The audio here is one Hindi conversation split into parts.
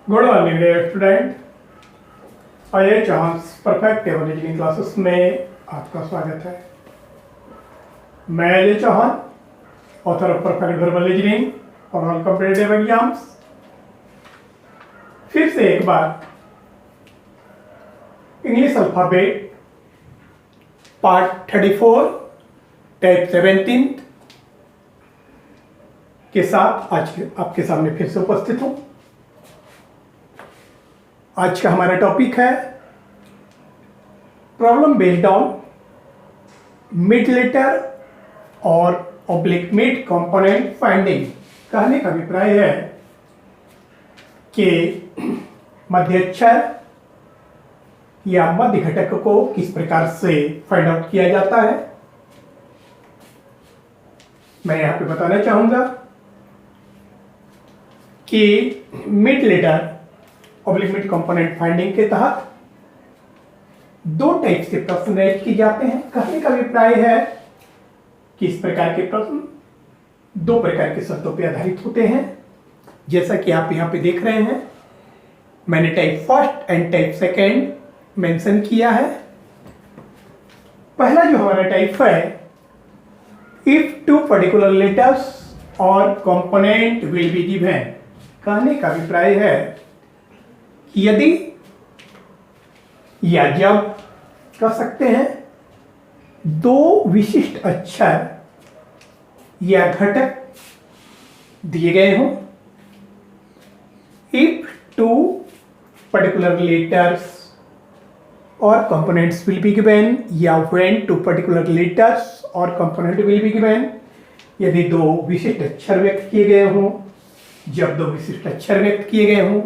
Good morning dear student. आइए chance perfect table reasoning classes में आपका स्वागत है। मैं Ajay Chauhan, author of perfect verbal reasoning for all competitive exams, फिर से एक बार इंग्लिश अल्फाबेट पार्ट 34 टाइप 17 के साथ आज आपके सामने फिर से उपस्थित हूं। आज का हमारा टॉपिक है problem based on mid letter और ऑब्लिक मिड कंपोनेंट फाइंडिंग। कहने का अभिप्राय है कि मध्य अक्षर या मध्य घटक को किस प्रकार से फाइंड आउट किया जाता है। मैं यहां पे बताना चाहूंगा कि mid letter oblique mid component finding के तहत दो टाइप्स के प्रश्न रेज किए जाते हैं। कहने का अभिप्राय है कि इस प्रकार के प्रश्न दो प्रकार के शर्तों पर आधारित होते हैं। जैसा कि आप यहां पे देख रहे हैं, मैंने type first and type second mention किया है। पहला जो हमारा टाइप है, इफ टू पर्टिकुलर लेटर्स और कंपोनेंट विल बी गिवन। कहने का अभिप्राय है यदि या जब कह सकते हैं दो विशिष्ट अक्षर या घटक दिए गए हों, इफ टू पर्टिकुलर लेटर्स और कंपोनेंट्स विल बी गिवन, या व्हेन टू पर्टिकुलर लेटर्स और कंपोनेंट विल बी गिवन। यदि दो विशिष्ट अक्षर व्यक्त किए गए हों, जब दो विशिष्ट अक्षर व्यक्त किए गए हों।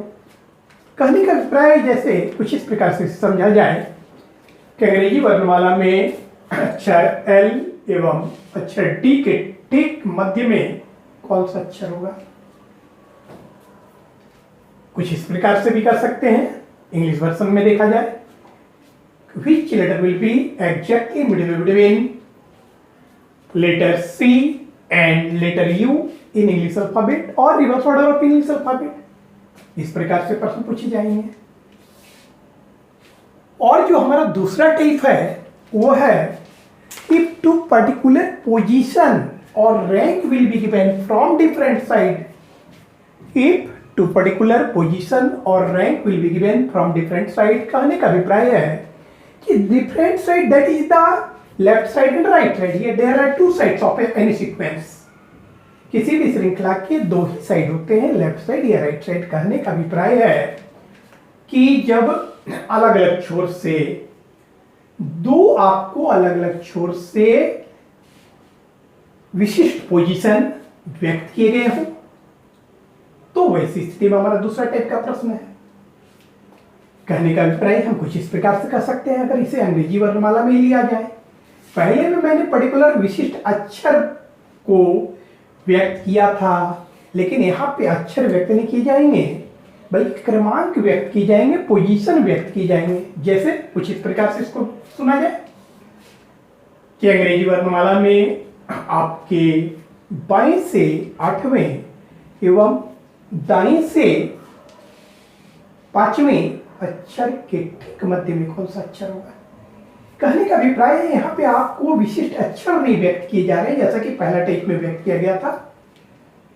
कहने का अभिप्राय जैसे कुछ इस प्रकार से समझा जाए कि अंग्रेजी वर्णमाला में अक्षर एल एवं अक्षर डी के ठीक मध्य में कौन सा अक्षर होगा। कुछ इस प्रकार से भी कर सकते हैं, इंग्लिश वर्जन में देखा जाए, which letter will be exactly middle between letter C and letter U in English alphabet or reverse order of English alphabet। इस प्रकार से प्रश्न पूछे जाएंगे। और जो हमारा दूसरा टाइप है वो है if to particular position or rank will be given from different side। if to particular position or rank will be given from different side। कहने का अभिप्राय है कि different side, that is the left side and right side। here there are two sides of any sequence। किसी भी श्रृंखला के दो ही साइड होते हैं, लेफ्ट साइड या राइट साइड। कहने का अभिप्राय है कि जब अलग अलग छोर से दो आपको अलग अलग छोर से विशिष्ट पोजीशन व्यक्त किए गए हों, तो वैसी स्थिति में हमारा दूसरा टाइप का प्रश्न है। कहने का अभिप्राय हम कुछ इस प्रकार से कर सकते हैं अगर इसे अंग्रेजी वर्णमाला में लिया जाए। पहले में मैंने पर्टिकुलर विशिष्ट अक्षर को व्यक्त किया था, लेकिन यहाँ पे अक्षर व्यक्त नहीं किए जाएंगे बल्कि क्रमांक व्यक्त किए जाएंगे, पोजीशन व्यक्त की जाएंगे। जैसे कुछ इस प्रकार से इसको सुना जाए कि अंग्रेजी वर्णमाला में आपके बाएं से 8वें एवं दाएं से 5वें अक्षर के ठीक मध्य में कौन सा अक्षर होगा। कहने का अभिप्राय है यहाँ पे आपको विशिष्ट अक्षर नहीं व्यक्त किए जा रहे जैसा कि पहला टाइप में व्यक्त किया गया था।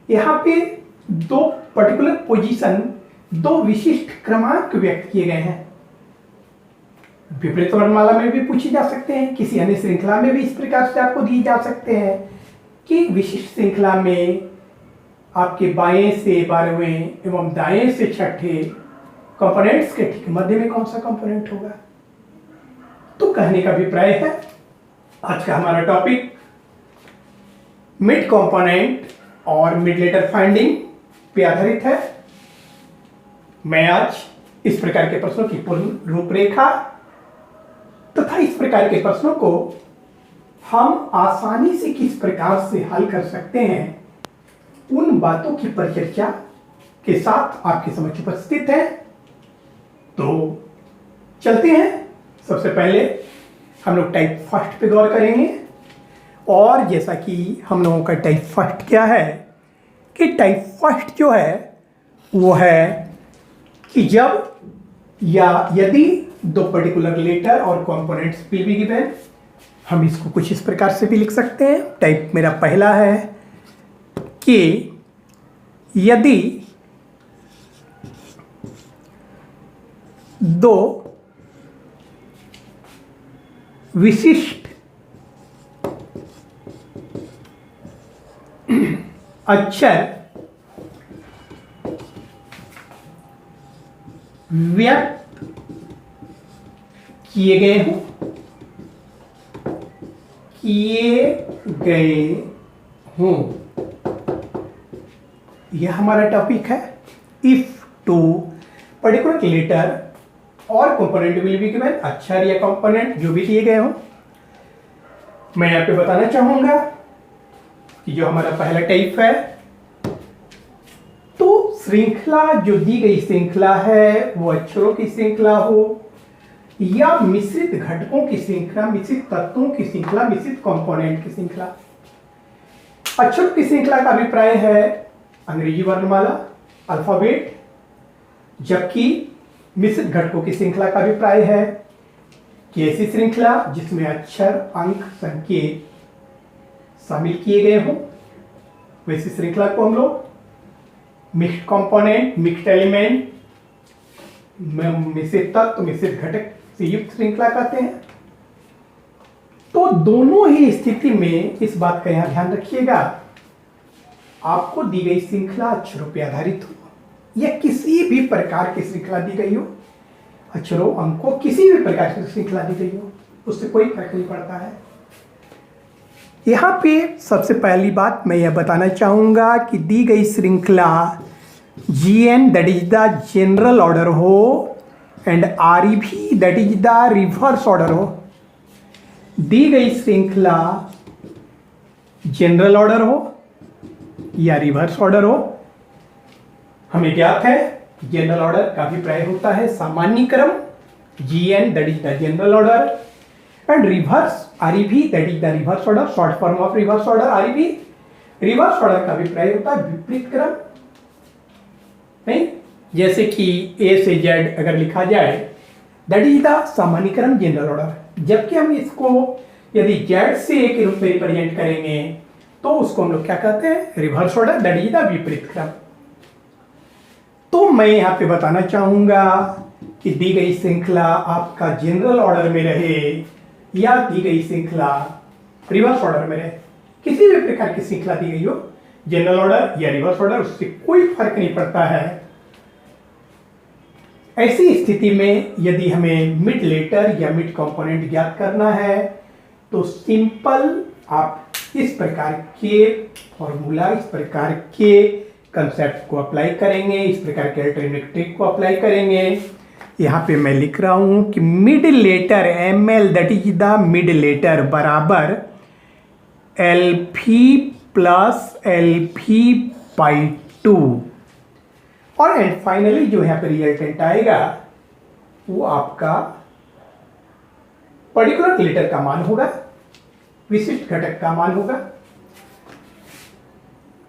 यहाँ पे दो पर्टिकुलर पोजीशन, दो विशिष्ट क्रमांक व्यक्त किए गए हैं। विपरीत वर्णमाला में भी पूछे जा सकते हैं, किसी अन्य श्रृंखला में भी इस प्रकार से आपको दिए जा सकते हैं कि विशिष्ट श्रृंखला में आपके बाएं से 12वें एवं दाएं से 6ठे कंपोनेंट्स के ठीक मध्य में कौन सा कंपोनेंट होगा। तो कहने का अभिप्राय है आज का हमारा टॉपिक मिड कंपोनेंट और मिड लेटर फाइंडिंग पे आधारित है। मैं आज इस प्रकार के प्रश्नों की पूर्ण रूपरेखा तथा इस प्रकार के प्रश्नों को हम आसानी से किस प्रकार से हल कर सकते हैं, उन बातों की परिचर्चा के साथ आपके समक्ष उपस्थित है। तो चलते हैं। सबसे पहले हम लोग टाइप फर्स्ट पे गौर करेंगे। और जैसा कि हम लोगों का टाइप फर्स्ट क्या है कि टाइप फर्स्ट जो है वो है कि जब या यदि दो पर्टिकुलर लेटर और कंपोनेंट्स विल बी गिवन, हम इसको कुछ इस प्रकार से भी लिख सकते हैं। टाइप मेरा पहला है कि यदि दो विशिष्ट अक्षर व्यक्त किए हों, यह हमारा टॉपिक है। इफ टू पर्टिकुलर लेटर और कंपोनेंट विल बी गिवन, अक्षर या कंपोनेंट जो भी दिए गए हों। मैं यहाँ पे बताना चाहूंगा कि जो हमारा पहला टाइप है, तो श्रृंखला जो दी गई श्रृंखला है वो अक्षरों की श्रृंखला हो या मिश्रित घटकों की श्रृंखला, मिश्रित तत्वों की श्रृंखला, मिश्रित कंपोनेंट की श्रृंखला। अक्षरों की श्रृंखला का अभिप्राय है अंग्रेजी वर्णमाला, अल्फाबेट, जबकि मिश्रित घटकों की श्रृंखला का अभिप्राय है कि ऐसी श्रृंखला जिसमें अक्षर, अंक, संकेत शामिल किए गए हों, वैसी श्रृंखला को हम लोग मिक्स्ड कंपोनेंट, मिक्स्ड एलिमेंट, मिश्रित तत्व, मिश्रित घटक से युक्त श्रृंखला कहते हैं। तो दोनों ही स्थिति में इस बात का यहां ध्यान रखिएगा, आपको दी गई श्रृंखला अक्षरों पर आधारित हो या किसी भी प्रकार की श्रृंखला दी गई हो, अक्षरों, अंकों, किसी भी प्रकार की श्रृंखला दी गई हो, उससे कोई फर्क नहीं पड़ता है। यहाँ पे सबसे पहली बात मैं यह बताना चाहूंगा कि दी गई श्रृंखला GN that is the general order हो and REV that is the reverse order हो। दी गई श्रृंखला जनरल ऑर्डर हो या रिवर्स ऑर्डर हो, हमें ज्ञात है जनरल ऑर्डर का अभिप्राय होता है सामान्य क्रम, GN that is the general order and reverse REV that is the reverse order, short form of reverse order REV। Reverse order का अभिप्राय होता है विपरीत क्रम, नहीं, जैसे कि A से Z अगर लिखा जाए दैट इज द सामान्य क्रम जनरल ऑर्डर, जबकि हम इसको यदि Z से A के रूप में रिप्रेजेंट करेंगे तो उसको हम लोग क्या कहते हैं, reverse order that is the विपरीत क्रम। तो मैं यहाँ पे बताना चाहूंगा कि दी गई श्रृंखला आपका जनरल ऑर्डर में रहे या दी गई श्रृंखला रिवर्स ऑर्डर में रहे, किसी भी प्रकार की श्रृंखला दी गई हो, जनरल ऑर्डर या रिवर्स ऑर्डर, उससे कोई फर्क नहीं पड़ता है। ऐसी स्थिति में यदि हमें मिड लेटर या मिड कंपोनेंट ज्ञात करना है तो सिंपल आप इस प्रकार के फॉर्मूला, इस प्रकार के कंसेप्ट को अप्लाई करेंगे, इस प्रकार के अल्टरनेटिव ट्रिक को अप्लाई करेंगे। यहाँ पे मैं लिख रहा हूं कि mid letter ML that is the mid letter बराबर LV प्लस LV बाई 2, और एंड फाइनली जो यहाँ पे रिजल्टेंट आएगा वो आपका पर्टिकुलर लेटर का मान होगा, विशिष्ट घटक का मान होगा।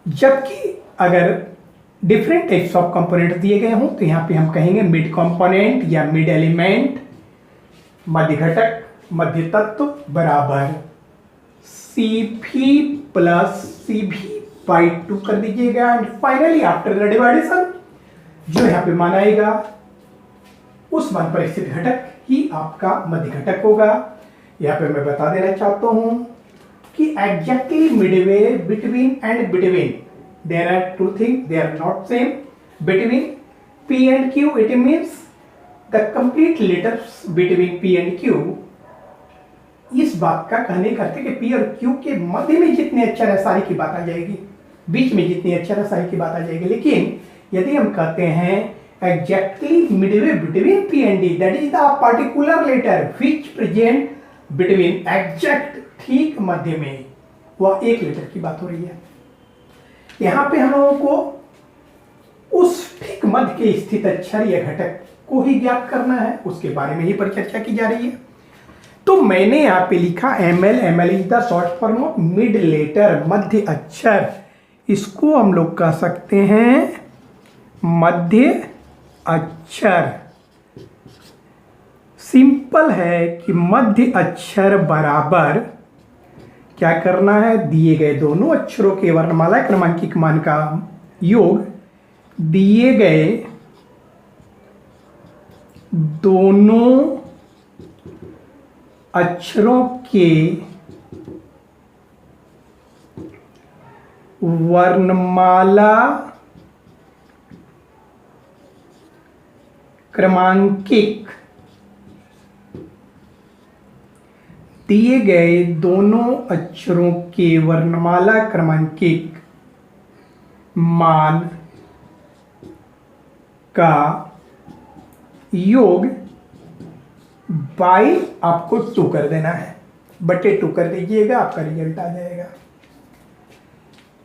जबकि अगर डिफरेंट टाइप्स ऑफ कंपोनेंट दिए गए हों तो यहाँ पे हम कहेंगे मिड कंपोनेंट या मिड एलिमेंट, मध्य घटक, मध्य तत्व बराबर CV प्लस CV बाई 2 कर दीजिएगा एंड फाइनली आफ्टर द डिवाइडेशन जो यहाँ पे मान आएगा उस मान पर स्थित घटक ही आपका मध्य घटक होगा। यहाँ पे मैं बता देना चाहता हूं कि exactly midway between and between there are two things, they are not same. Between P and Q it means the complete letters between P and Q। इस बात का कहने करते कि P और Q के मध्य में जितने अक्षर है सारी की बात आ जाएगी, बीच में जितने अक्षर है सारी की बात आ जाएगी। लेकिन यदि हम कहते हैं exactly midway between P and D that is the particular letter which present between exact ठीक मध्य में, वह एक लेटर की बात हो रही है। यहाँ पे हम लोगों को उस ठीक मध्य के स्थित अक्षर या घटक को ही ज्ञात करना है, उसके बारे में ही परिचर्चा की जा रही है। तो मैंने यहाँ पे लिखा ML is the short form of mid letter, मध्य अक्षर। इसको हम लोग कह सकते हैं मध्य अक्षर। सिंपल है कि मध्य अक्षर बराबर क्या करना है, दिए गए दोनों अक्षरों के वर्णमाला क्रमांकित मान का योग दिए गए दोनों अक्षरों के वर्णमाला क्रमांकित दिए गए दोनों अक्षरों के वर्णमाला क्रमांकित मान का योग बाई आपको 2 कर देना है, बटे 2 कर दीजिएगा, आपका रिजल्ट आ जाएगा।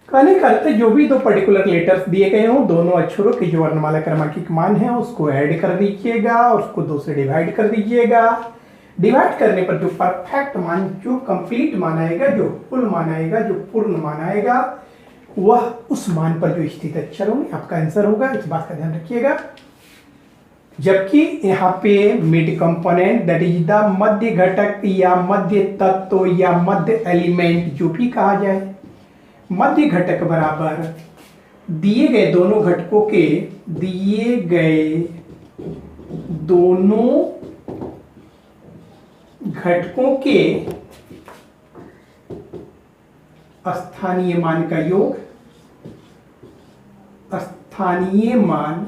कहने का अर्थ जो भी दो पर्टिकुलर लेटर्स दिए गए हों, दोनों अक्षरों के जो वर्णमाला क्रमांकित मान है उसको ऐड कर दीजिएगा, उसको 2 से डिवाइड कर दीजिएगा। डिवाइड करने पर जो परफेक्ट मान, जो कंप्लीट मान आएगा, जो फुल मान आएगा, जो पूर्ण मान आएगा, वह उस मान पर जो स्थित अक्षर होंगे आपका आंसर होगा। इस बात का ध्यान रखिएगा। जबकि यहाँ पे mid component that is the मध्य घटक या मध्य तत्व या मध्य एलिमेंट जो भी कहा जाए, मध्य घटक बराबर दिए गए दोनों घटकों के स्थानीय मान का योग, स्थानीय मान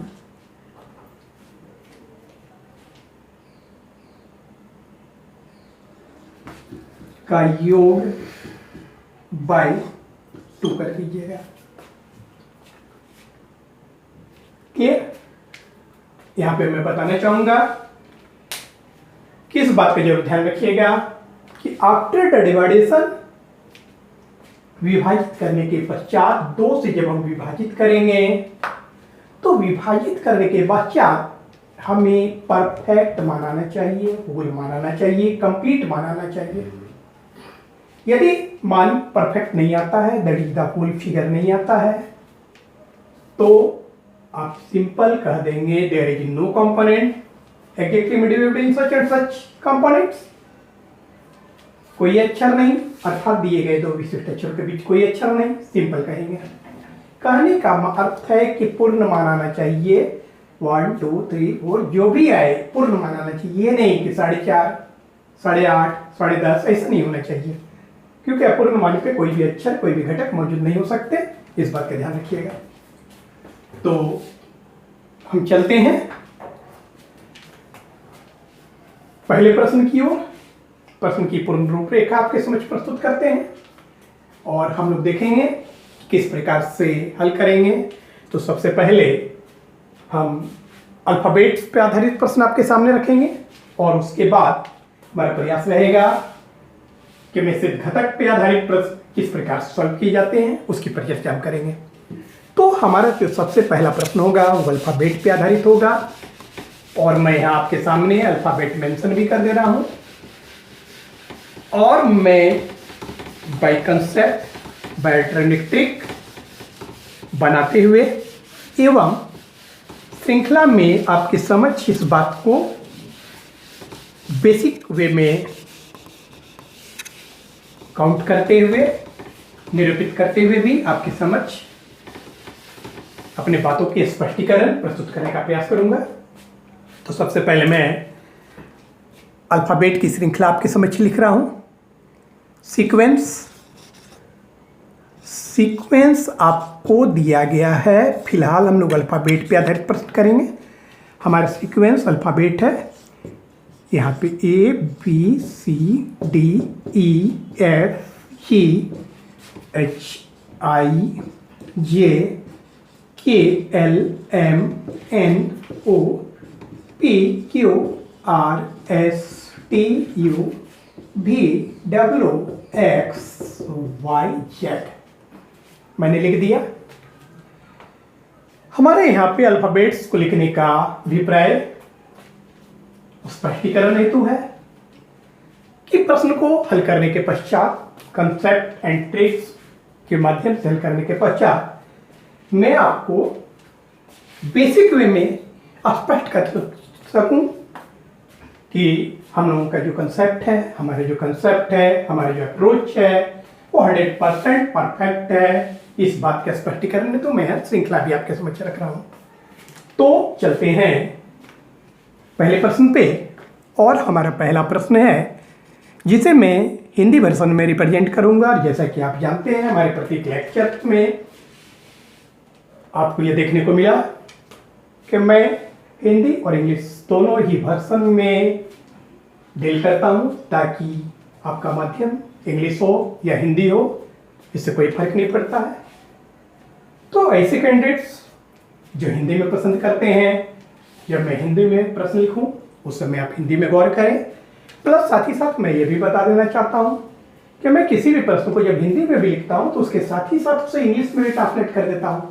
का योग बाई 2 कर दीजिएगा। क्लियर? यहां पे मैं बताना चाहूंगा कि इस बात का जरूर ध्यान रखिएगा कि आफ्टर द डिवाइडेशन, विभाजित करने के पश्चात 2 से जब हम विभाजित करेंगे तो विभाजित करने के पश्चात हमें परफेक्ट मान आना चाहिए, होल मान आना चाहिए, कंप्लीट मान आना चाहिए। यदि मान परफेक्ट नहीं आता है, that is the whole figure नहीं आता है, तो आप सिंपल कह देंगे there is no component exactly derived in such and such components. कोई अक्षर नहीं, अर्थात दिए गए दो विशिष्ट अक्षरों के बीच कोई अक्षर नहीं, सिंपल कहेंगे। कहने का अर्थ है कि पूर्ण मान आना चाहिए, 1 2 3 4 जो भी आए पूर्ण मान आना चाहिए। ये नहीं कि 4.5 8.5 10.5 ऐसा नहीं होना चाहिए, क्योंकि अपूर्ण मान पे कोई भी अक्षर, कोई भी घटक मौजूद नहीं हो सकते। इस बात का ध्यान रखिएगा। तो हम चलते हैं पहले प्रश्न की ओर। प्रश्न की पूर्ण रूपरेखा आपके समझ प्रस्तुत करते हैं और हम लोग देखेंगे किस प्रकार से हल करेंगे। तो सबसे पहले हम अल्फाबेट्स पे आधारित प्रश्न आपके सामने रखेंगे और उसके बाद हमारा प्रयास रहेगा कि मिश्रित घटक पे आधारित प्रश्न किस प्रकार से सॉल्व किए जाते हैं उसकी परिचर्चा हम करेंगे। तो हमारा जो सबसे पहला प्रश्न होगा वो अल्फाबेट पे आधारित होगा और मैं यहाँ आपके सामने अल्फाबेट मेंशन भी कर दे रहा हूँ और मैं बाय कंसेप्ट, बाय ट्रिक बनाते हुए एवं श्रृंखला में आपकी समझ इस बात को बेसिक वे में काउंट करते हुए, निरूपित करते हुए भी आपकी समझ, अपने बातों के स्पष्टीकरण प्रस्तुत करने का प्रयास करूंगा। तो सबसे पहले मैं अल्फाबेट की श्रृंखला आपके समझ लिख रहा हूं। सीक्वेंस आपको दिया गया है। फिलहाल हम लोग अल्फाबेट पे आधारित प्रश्न करेंगे। हमारा सीक्वेंस अल्फाबेट है। यहाँ पे ABCDEFGHIJKLMNOPQRSTUVWXYZ मैंने लिख दिया। हमारे यहाँ पे अल्फाबेट्स को लिखने का अभिप्राय स्पष्टीकरण हेतु है कि प्रश्न को हल करने के पश्चात, कंसेप्ट एंड ट्रिक्स के माध्यम से हल करने के पश्चात मैं आपको बेसिक वे में स्पष्ट कर सकूं कि हम लोगों का जो कंसेप्ट है, हमारा जो अप्रोच है वो 100% परफेक्ट है। इस बात का स्पष्टीकरण में तो मैं श्रृंखला भी आपके समक्ष रख रहा हूं। तो चलते हैं पहले प्रश्न पे, और हमारा पहला प्रश्न है जिसे मैं हिंदी वर्जन में रिप्रेजेंट करूंगा। और जैसा कि आप जानते हैं, हमारे प्रत्येक लेक्चर में आपको यह देखने को मिला कि मैं हिंदी और इंग्लिश दोनों ही वर्जन में डील करता हूं, ताकि आपका माध्यम इंग्लिश हो या हिंदी हो, इससे कोई फर्क नहीं पड़ता है। तो ऐसे कैंडिडेट्स जो हिंदी में पसंद करते हैं, जब मैं हिंदी में प्रश्न लिखूं उस समय आप हिंदी में गौर करें। प्लस साथ ही साथ मैं ये भी बता देना चाहता हूं कि मैं किसी भी प्रश्न को जब हिंदी में भी लिखता हूं तो उसके साथ ही साथ उसे इंग्लिश में भी ट्रांसलेट कर देता हूं।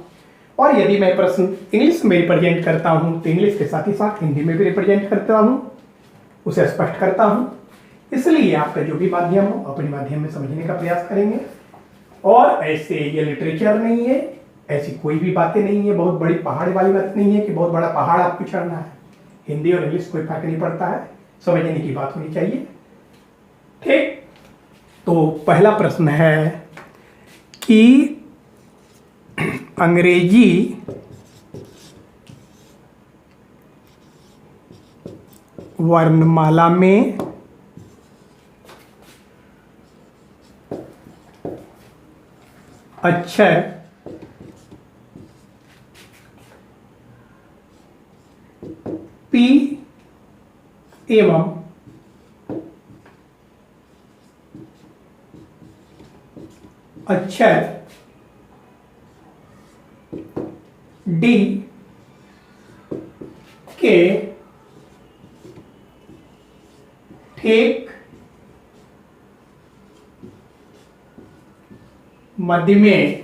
और यदि मैं प्रश्न इंग्लिश में रिप्रेजेंट करता हूं तो इंग्लिश के साथ ही साथ हिंदी में भी रिप्रेजेंट करता हूं, उसे स्पष्ट करता हूं। इसलिए आपका जो भी माध्यम हो अपने माध्यम में समझने का प्रयास करेंगे। और ऐसे ये लिटरेचर नहीं है, ऐसी कोई भी बातें नहीं है, बहुत बड़ी पहाड़ वाली बात नहीं है कि बहुत बड़ा पहाड़ आपको चढ़ना है। हिंदी और इंग्लिश कोई फर्क नहीं पड़ता है, समझने की बात होनी चाहिए। ठीक, तो पहला प्रश्न है कि अंग्रेजी वर्णमाला में अक्षर पी एवं अक्षर डी के ठीक मध्य में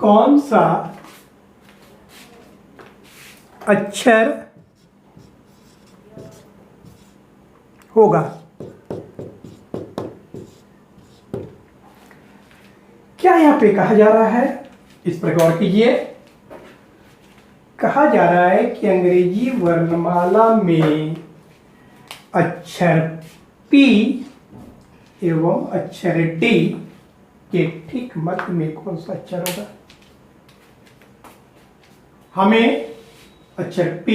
कौन सा अक्षर होगा? क्या यहां पे कहा जा रहा है, इस पर गौर कीजिए। कहा जा रहा है कि अंग्रेजी वर्णमाला में अक्षर P एवं अक्षर D के ठीक मध्य में कौन सा अक्षर होगा? हमें अक्षर P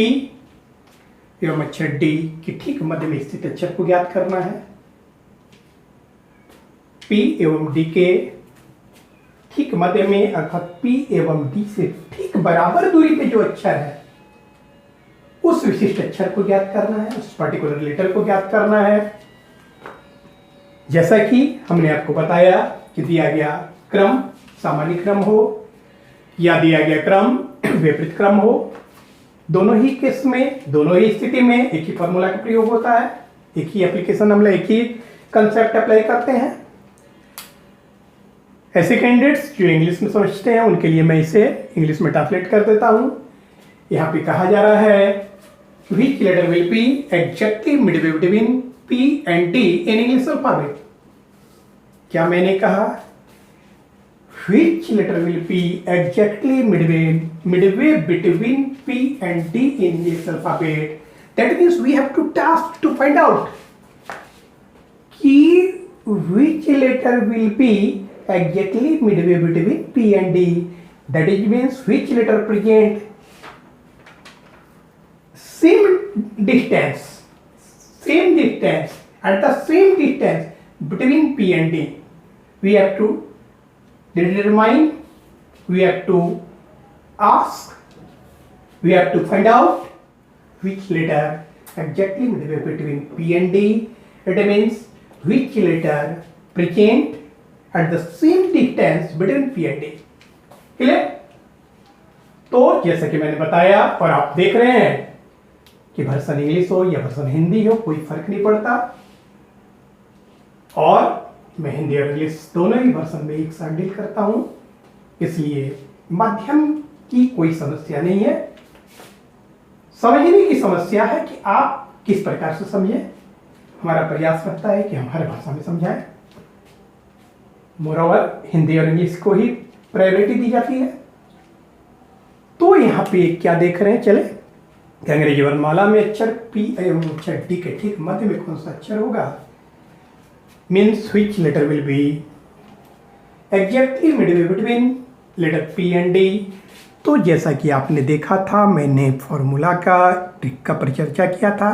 एवं अक्षर D के ठीक मध्य में स्थित अक्षर को ज्ञात करना है। P एवं D के ठीक मध्य में अर्थात P एवं D से ठीक बराबर दूरी पे जो अक्षर है उस विशिष्ट अक्षर को ज्ञात करना है, उस पर्टिकुलर लेटर को ज्ञात करना है। जैसा कि हमने आपको बताया कि दिया गया क्रम सामान्य क्रम हो या दिया गया क्रम विपरीत क्रम हो, दोनों ही केस में, दोनों ही स्थिति में एक ही फॉर्मूला का प्रयोग होता है, एक ही एप्लीकेशन हम एक ही कंसेप्ट अप्लाई करते हैं। ऐसे कैंडिडेट्स जो इंग्लिश में समझते हैं उनके लिए मैं इसे इंग्लिश में ट्रांसलेट कर देता हूं। यहां पे कहा जा रहा है which letter will be exactly midway between P and D in English alphabet। क्या मैंने कहा which letter will be exactly midway between P and D in English alphabet? That means we have to task to find out कि which letter will be exactly midway between P and D. That is means which letter present same distance at the same distance between P and D. We have to determine, we have to ask, we have to find out which letter exactly midway between P and D. It means which letter present at the same distance between P and D. Clear? तो जैसा कि मैंने बताया और आप देख रहे हैं कि वर्जन इंग्लिश हो या वर्जन हिंदी हो कोई फर्क नहीं पड़ता, और मैं हिंदी और इंग्लिश दोनों ही वर्जन में एक साथ डील करता हूं, इसलिए माध्यम की कोई समस्या नहीं है। समझने की समस्या है कि आप किस प्रकार से समझें। हमारा प्रयास रहता है कि हम हर भाषा में समझाएं। मोरओवर हिंदी और इंग्लिश को ही प्रायोरिटी दी जाती है। तो यहाँ पे क्या देख रहे हैं, चले अंग्रेजी वर्णमाला में अक्षर पी एवं अक्षर डी के ठीक मध्य में कौन सा अक्षर होगा, means which letter will be exactly midway between letter P and D. तो जैसा कि आपने देखा था, मैंने फॉर्मूला का ट्रिक का परिचर्चा किया था।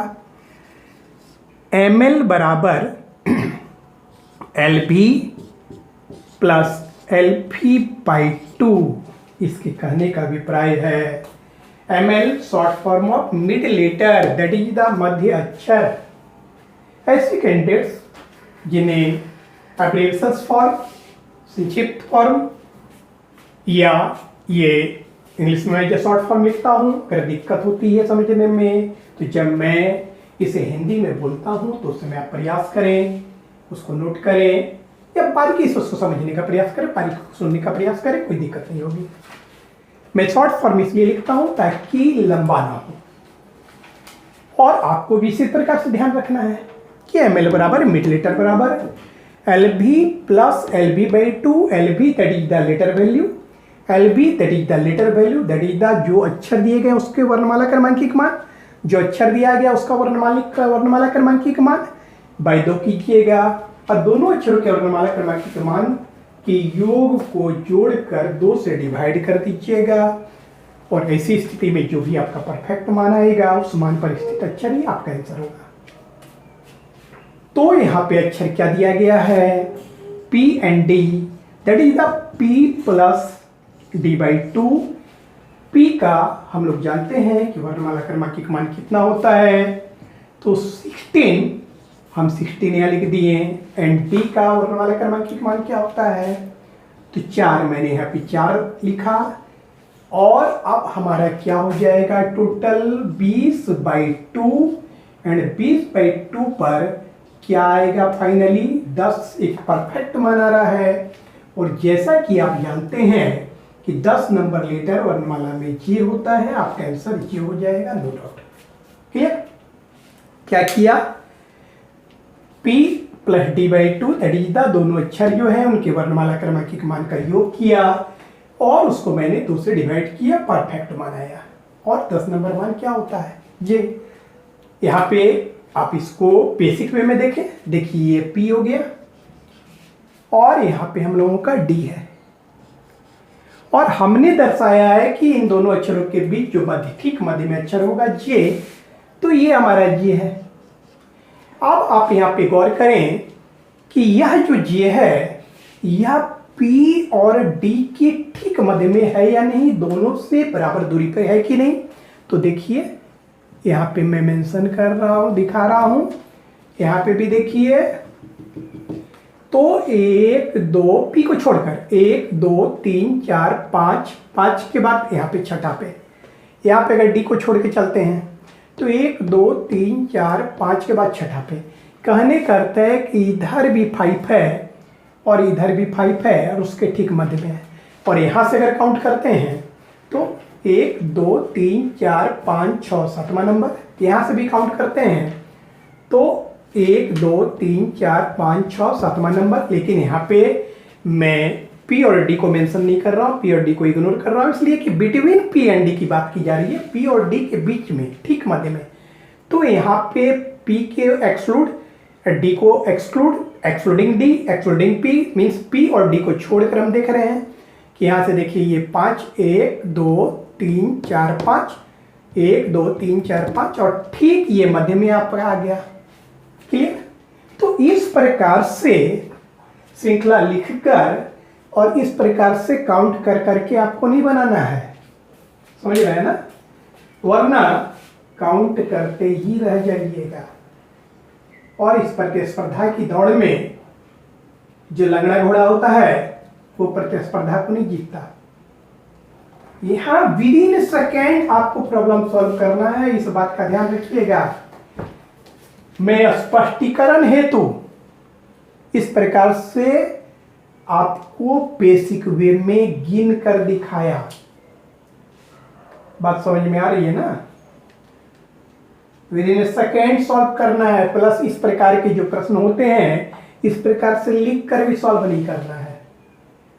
एम एल बराबर L B plus L F by 2, इसके कहने का अभिप्राय है M L short form of mid letter, that is the मध्य अक्षर। ऐसे कैंडिडेट्स जिन्हें एब्रिविएशन फॉर्म, संक्षिप्त फॉर्म, या ये इंग्लिश में जो शॉर्ट फॉर्म लिखता हूँ, अगर दिक्कत होती है समझने में, तो जब मैं इसे हिंदी में बोलता हूँ तो उस समय आप प्रयास करें, उसको नोट करें या बारीकी से उसको समझने का प्रयास करें, बारीकी सुनने का प्रयास करें, कोई दिक्कत नहीं होगी। मैं शॉर्ट फॉर्म इसलिए लिखता हूँ ताकि लंबा ना हो। और आपको भी इसी प्रकार से ध्यान रखना है कि एम एल बराबर मिड लेटर बराबर L B plus L B by 2, L B that is the letter value, L B that is the letter value, that is the जो अक्षर दिए गए उसके वर्णमाला क्रमांकिक मान, जो अक्षर दिया गया उसका वर्णमाला क्रमांकिक मान बाई 2 कीजिएगा, और दोनों अक्षरों के वर्णमाला क्रमांकिक मान के योग को जोड़कर 2 से डिवाइड कर दीजिएगा। और ऐसी स्थिति में जो भी आपका परफेक्ट मान आएगा उस मान पर स्थित अक्षर ही आपका आंसर होगा। तो यहाँ पे अक्षर क्या दिया गया है, P and D, that is the P plus D by 2। P का हम लोग जानते हैं कि वर्णमाला क्रमांकिक मान कितना होता है, तो 16, हम 16 यहाँ लिख दिए। एंड D का वर्णमाला क्रमांकिक मान क्या होता है, तो 4, मैंने यहाँ पे 4 लिखा। और अब हमारा क्या हो जाएगा, टोटल 20 बाई 2, एंड 20 बाई 2 पर क्या आएगा, फाइनली 10 एक परफेक्ट मान आ रहा है। और जैसा कि आप जानते हैं कि 10 नंबर लेटर वर्णमाला में जे होता है, आपका आंसर जे हो जाएगा, नो डाउट। क्लियर? क्या किया, P plus D by 2 that is the दोनों अक्षर जो है उनके वर्णमाला क्रमांकिक मान का योग किया और उसको मैंने 2 से डिवाइड किया, परफेक्ट मान आया। और 10 नंबर मान क्या होता है, जे। यहाँ पे आप इसको बेसिक वे में देखें, देखिए ये P हो गया और यहाँ पे हम लोगों का D है, और हमने दर्शाया है कि इन दोनों अक्षरों के बीच जो मध्य ठीक मध्य में अक्षर होगा जे, तो ये हमारा जे है। अब आप यहाँ पे गौर करें कि यह जो जे है यह P और D के ठीक मध्य में है या नहीं, दोनों से बराबर दूरी पर है कि नहीं। तो देखिए यहाँ पे मैं मेंशन कर रहा हूँ, दिखा रहा हूँ, यहाँ पे भी देखिए। तो 1 2 P को छोड़कर 1 2 3 4 5, 5 के बाद यहाँ पे छठा पे, यहाँ पे अगर D को छोड़ के चलते हैं तो 1 2 3 4 5 के बाद छठा पे, कहने का अर्थ है कि इधर भी 5 है और इधर भी 5 है और उसके ठीक मध्य में है। और यहाँ से अगर काउंट करते हैं तो 1 2 3 4 5 6 7वां नंबर, यहाँ से भी काउंट करते हैं तो 1 2 3 4 5 6 7वां नंबर। लेकिन यहाँ पे मैं P और D को मेंशन नहीं कर रहा हूँ, P और D को इग्नोर कर रहा हूँ, इसलिए कि बिटवीन P एंड D की बात की जा रही है, P और D के बीच में ठीक मध्य में। तो यहाँ पे P के एक्सक्लूड, D को exclude, excluding D, excluding P, means P और D को छोड़कर हम देख रहे हैं कि यहाँ से देखिए ये 5 1 2 3 4 5, 1 2 3 4 5 और ठीक ये मध्य में आपका आ गया। क्लियर? तो इस प्रकार से श्रृंखला लिखकर और इस प्रकार से काउंट कर करके आपको नहीं बनाना है, समझ रहे हैं ना, वरना काउंट करते ही रह जाइएगा। और इस प्रतिस्पर्धा की दौड़ में जो लंगड़ा घोड़ा होता है वो प्रतिस्पर्धा को नहीं जीतता। यहाँ विद इन सेकेंड आपको प्रॉब्लम सॉल्व करना है, इस बात का ध्यान रखिएगा। मैं स्पष्टीकरण हेतु इस प्रकार से आपको बेसिक वे में गिन कर दिखाया। बात समझ में आ रही है ना? विद इन सेकेंड सॉल्व करना है, प्लस इस प्रकार के जो प्रश्न होते हैं इस प्रकार से लिख कर भी सॉल्व नहीं करना है।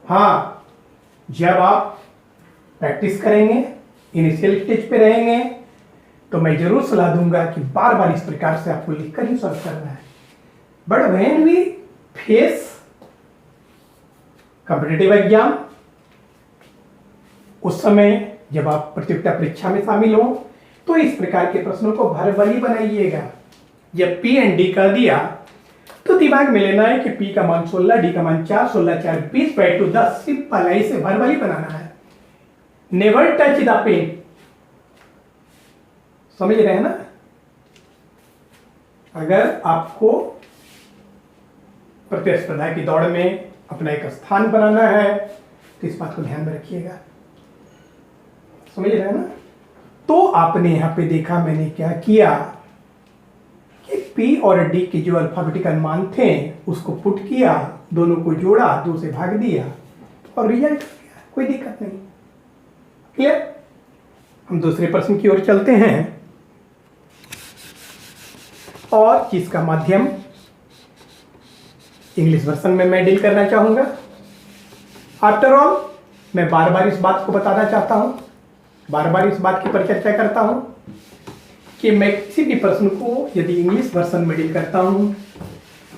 हाँ, जब आप प्रैक्टिस करेंगे, इनिशियल स्टेज पे रहेंगे, तो मैं जरूर सलाह दूंगा कि बार बार इस प्रकार से आपको लिखकर ही सॉल्व करना है। But when we face competitive exam, उस समय जब आप प्रतियोगिता परीक्षा में शामिल हो, तो इस प्रकार के प्रश्नों को भरभरी बनाइएगा। जब P एंड D कर दिया तो दिमाग में लेना है कि P का मान 16, D का मान 4, 16 4 20/2 10। सिंपल है, इसे भरभरी बनाना है। Never touch the pen. समझ रहे हैं ना? अगर आपको प्रतिस्पर्धा की दौड़ में अपना एक स्थान बनाना है तो इस बात को ध्यान में रखिएगा। समझ रहे हैं ना? तो आपने यहां पे देखा मैंने क्या किया कि P और D के जो अल्फाबेटिकल मान थे उसको पुट किया, दोनों को जोड़ा, 2 से भाग दिया और रिजल्ट आ गया। कोई दिक्कत नहीं। क्लियर? हम दूसरे प्रश्न की ओर चलते हैं और जिसका माध्यम इंग्लिश वर्जन में मैं डील करना चाहूंगा। आफ्टर ऑल मैं बार बार इस बात को बताना चाहता हूं, बार बार इस बात की पर चर्चा करता हूं कि मैं किसी भी प्रश्न को यदि इंग्लिश वर्जन में डील करता हूं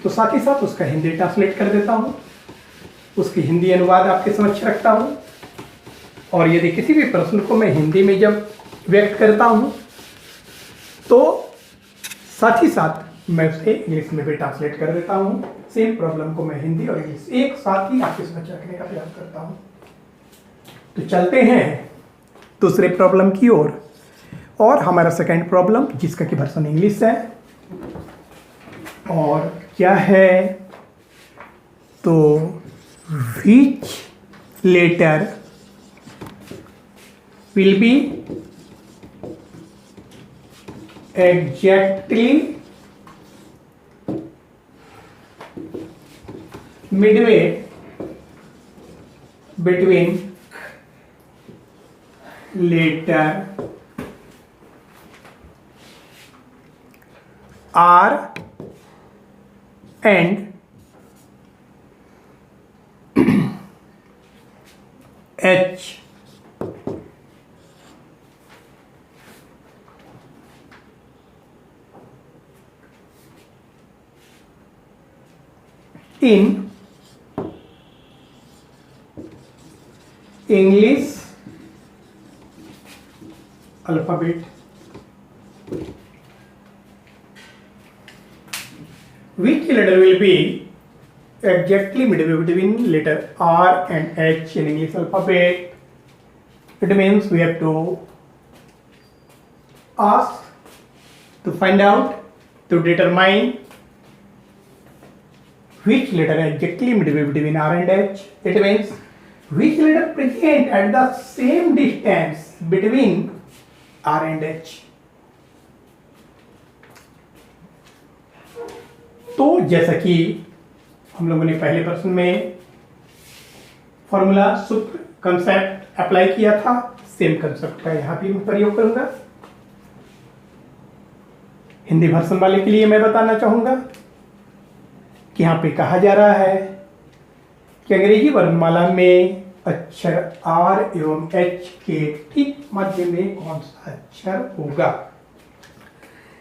तो साथ ही साथ उसका हिंदी ट्रांसलेट कर देता हूं, उसकी हिंदी अनुवाद आपके समक्ष रखता हूं, और यदि किसी भी प्रश्न को मैं हिंदी में जब व्यक्त करता हूं तो साथ ही साथ मैं उसे इंग्लिश में भी ट्रांसलेट कर देता हूं। सेम प्रॉब्लम को मैं हिंदी और इंग्लिश एक साथ ही आपके समक्ष रखने का प्रयास करता हूं। तो चलते हैं दूसरे प्रॉब्लम की ओर, और हमारा सेकंड प्रॉब्लम जिसका कि वर्जन इंग्लिश है, और क्या है तो which letter will be exactly midway between letter R and H in English alphabet, which letter will be exactly midway between letter R and H in English alphabet. It means we have to ask to find out, to determine which letter exactly midway between R and H. It means which letter present at the same distance between R and H. तो जैसा कि हम लोगों ने पहले प्रश्न में फॉर्मूला, सूत्र, कंसेप्ट अप्लाई किया था, सेम कंसेप्ट का यहां भी मैं प्रयोग करूंगा। हिंदी वर्जन वाले के लिए मैं बताना चाहूंगा कि यहाँ पे कहा जा रहा है कि अंग्रेजी वर्णमाला में अक्षर R एवं H के ठीक मध्य में कौन सा अक्षर होगा।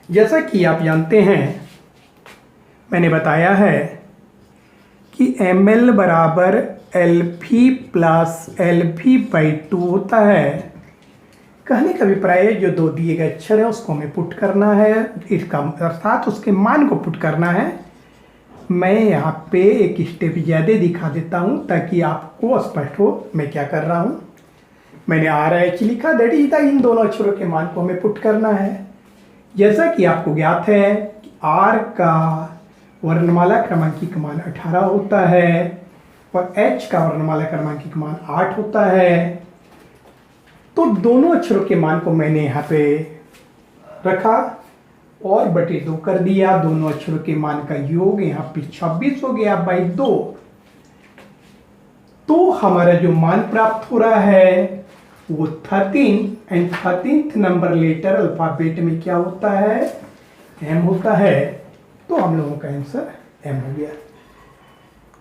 जैसा कि आप जानते हैं, मैंने बताया है कि ML बराबर LV प्लस LV/2 होता है। कहने का अभिप्राय है जो 2 दिए गए अक्षर है उसको हमें पुट करना है, इसका अर्थात उसके मान को पुट करना है। मैं यहाँ पे एक स्टेप ज़्यादा दिखा देता हूँ ताकि आपको स्पष्ट हो मैं क्या कर रहा हूँ। मैंने RH लिखा, दैट इज द, इन दोनों अक्षरों के मान को हमें पुट करना है। जैसा कि आपको ज्ञात है कि R का वर्णमाला क्रमांकिक मान 18 होता है और H का वर्णमाला क्रमांकिक मान 8 होता है। तो दोनों अक्षरों के मान को मैंने यहाँ पे रखा और बटे 2 कर दिया। दोनों अक्षरों के मान का योग यहाँ पे 26 हो गया बाई 2। तो हमारा जो मान प्राप्त हो रहा है वो 13 and 13th number letter alphabet में क्या होता है, M होता है। तो हम लोगों का आंसर M हो गया।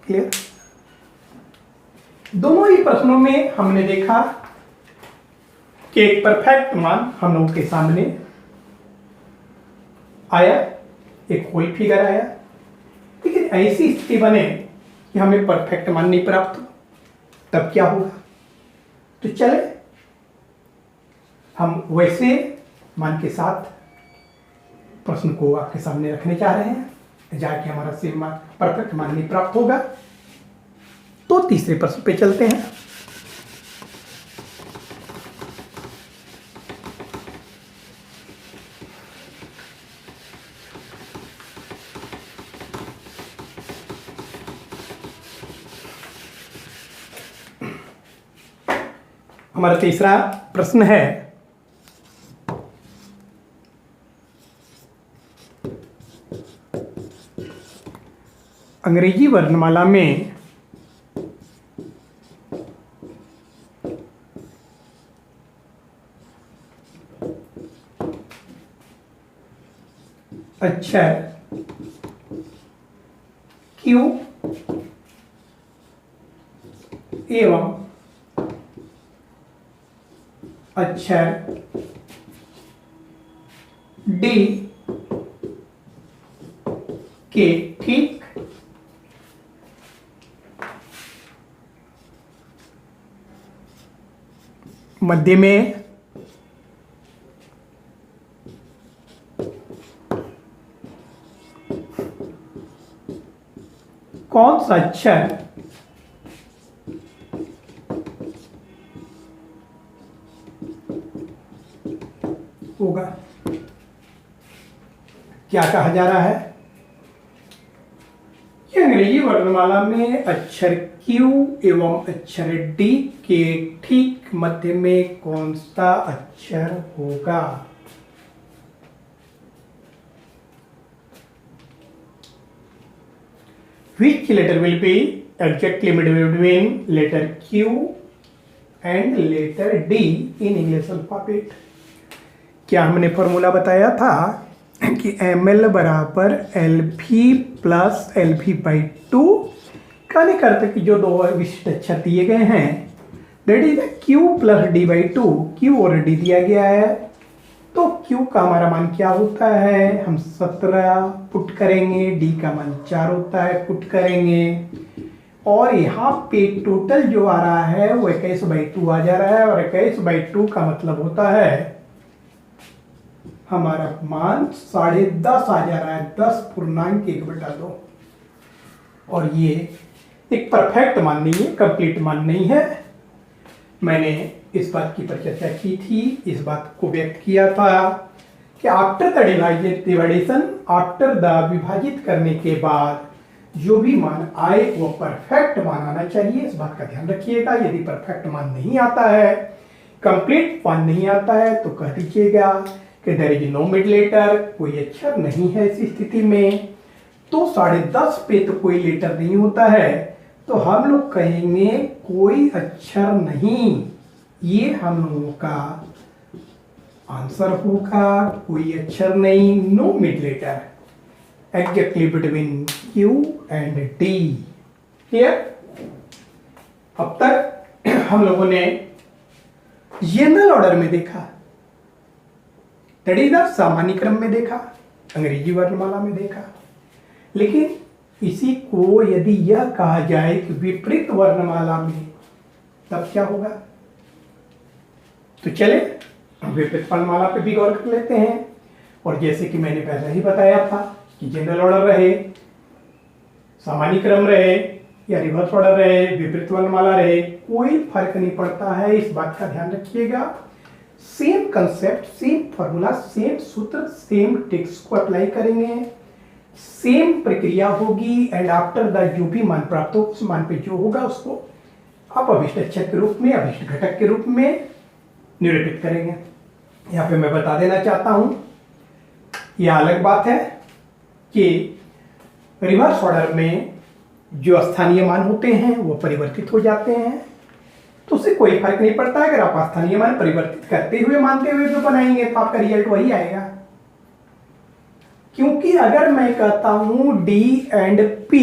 क्लियर? दोनों ही प्रश्नों में हमने देखा कि एक परफेक्ट मान हम लोगों के सामने आया, एक होल फिगर आया, लेकिन ऐसी स्थिति बने कि हमें परफेक्ट मान नहीं प्राप्त हो, तब क्या होगा? तो चले हम वैसे मान के साथ प्रश्न को आपके सामने रखने जा रहे हैं। जाके हमारा सेम मान, परफेक्ट मान नहीं प्राप्त होगा, तो तीसरे प्रश्न पे चलते हैं। हमारा तीसरा प्रश्न है, अंग्रेजी वर्णमाला में अक्षर Q एवं अक्षर D के ठीक मध्य में कौन सा अक्षर होगा? क्या कहा जा रहा है कि अंग्रेजी वर्णमाला में अक्षर Q एवं अक्षर D के ठीक मध्य में कौन सा अक्षर होगा? Which letter will be exactly between letter Q and letter D in English alphabet? क्या हमने फॉर्मूला बताया था कि ml बराबर LV प्लस LV बाई 2 का नहीं करते कि जो दो विशिष्ट अक्षर दिए गए हैं that is Q plus D by 2। Q और D दिया गया है, तो Q का हमारा मान क्या होता है? हम 17 पुट करेंगे, D का मान 4 होता है, पुट करेंगे, और यहाँ पे टोटल जो आ रहा है वो 21 बाई 2 आ जा रहा है, और 21 बाई 2 का मतलब होता है हमारा मान 10.5 आ जा रहा है, 10.1/2। और ये एक परफेक्ट मान नहीं है, कंप्लीट मान नहीं है। मैंने इस बात की चर्चा की थी, इस बात को व्यक्त किया था कि after the division, after the विभाजित करने के बाद जो भी मान आए वो परफेक्ट मान आना चाहिए। इस बात का ध्यान रखिएगा। यदि परफेक्ट मान नहीं आता है, कंप्लीट मान नहीं आता है, तो कह दीजिएगा कि there is no mid letter, कोई अक्षर नहीं है इस स्थिति में। तो 10.5 पे तो कोई लेटर नहीं होता है, तो हम लोग कहेंगे कोई अक्षर नहीं। ये हम लोगों का आंसर होगा, कोई अक्षर नहीं, no mid letter, exactly between Q and D। Clear? अब तक हम लोगों ने जनरल ऑर्डर में देखा, दैट इज द सामान्य क्रम में देखा, अंग्रेजी वर्णमाला में देखा, लेकिन इसी को यदि यह कहा जाए कि विपरीत वर्णमाला में, तब क्या होगा? तो चले विपरीत वर्णमाला पे भी गौर कर लेते हैं। और जैसे कि मैंने पहले ही बताया था कि जनरल ऑर्डर रहे, सामान्य क्रम रहे या रिवर्स ऑर्डर रहे, विपरीत वर्णमाला रहे, कोई फर्क नहीं पड़ता है। इस बात का ध्यान रखिएगा। Same concept, same formula, same सूत्र, सेम टेक्स्ट को अप्लाई करेंगे, सेम प्रक्रिया होगी, एंड आफ्टर द जो भी मान प्राप्त हो उस मान पे जो होगा उसको आप अभिष्ट अक्षर के रूप में, अभिष्ट घटक के रूप में निरूपित करेंगे। यहाँ पे मैं बता देना चाहता हूं, यह अलग बात है कि रिवर्स ऑर्डर में जो स्थानीय मान होते हैं वो परिवर्तित हो जाते हैं, तो उससे कोई फर्क नहीं पड़ता। अगर आप स्थानीय मान परिवर्तित करते हुए मानते हुए जो बनाएंगे तो आपका रिजल्ट वही आएगा। क्योंकि अगर मैं कहता हूं D एंड P,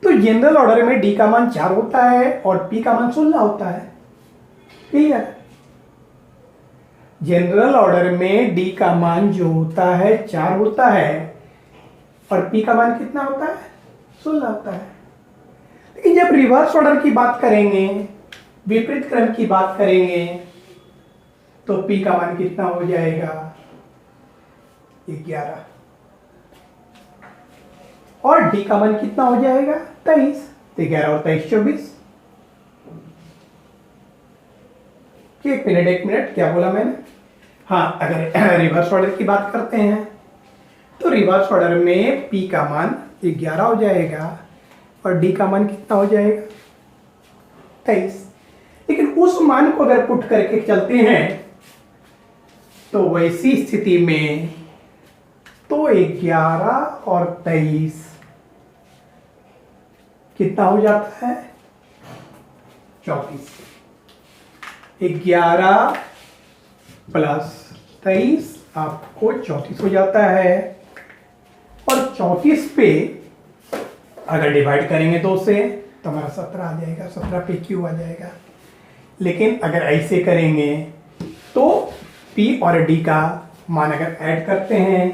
तो जनरल ऑर्डर में डी का मान 4 होता है और पी का मान 16 होता है। क्लियर? जनरल ऑर्डर में डी का मान जो होता है 4 होता है और पी का मान कितना होता है? 16 होता है। लेकिन जब रिवर्स ऑर्डर की बात करेंगे, विपरीत क्रम की बात करेंगे, तो पी का मान कितना हो जाएगा? 11 और डी का मान कितना हो जाएगा? 23। तो 11 और 23 24। एक मिनट क्या बोला मैंने? हाँ, अगर रिवर्स ऑर्डर की बात करते हैं तो रिवर्स ऑर्डर में पी का मान 11 हो जाएगा और डी का मान कितना हो जाएगा? 23। लेकिन उस मान को अगर पुट करके चलते हैं तो वैसी स्थिति में तो 11 और 23 कितना हो जाता है? 34। 11 प्लस 23 आपको 34 हो जाता है और 34 पे अगर डिवाइड करेंगे 2 से तो हमारा 17 आ जाएगा, 17 पे क्यू आ जाएगा। लेकिन अगर ऐसे करेंगे तो P और D का मान अगर ऐड करते हैं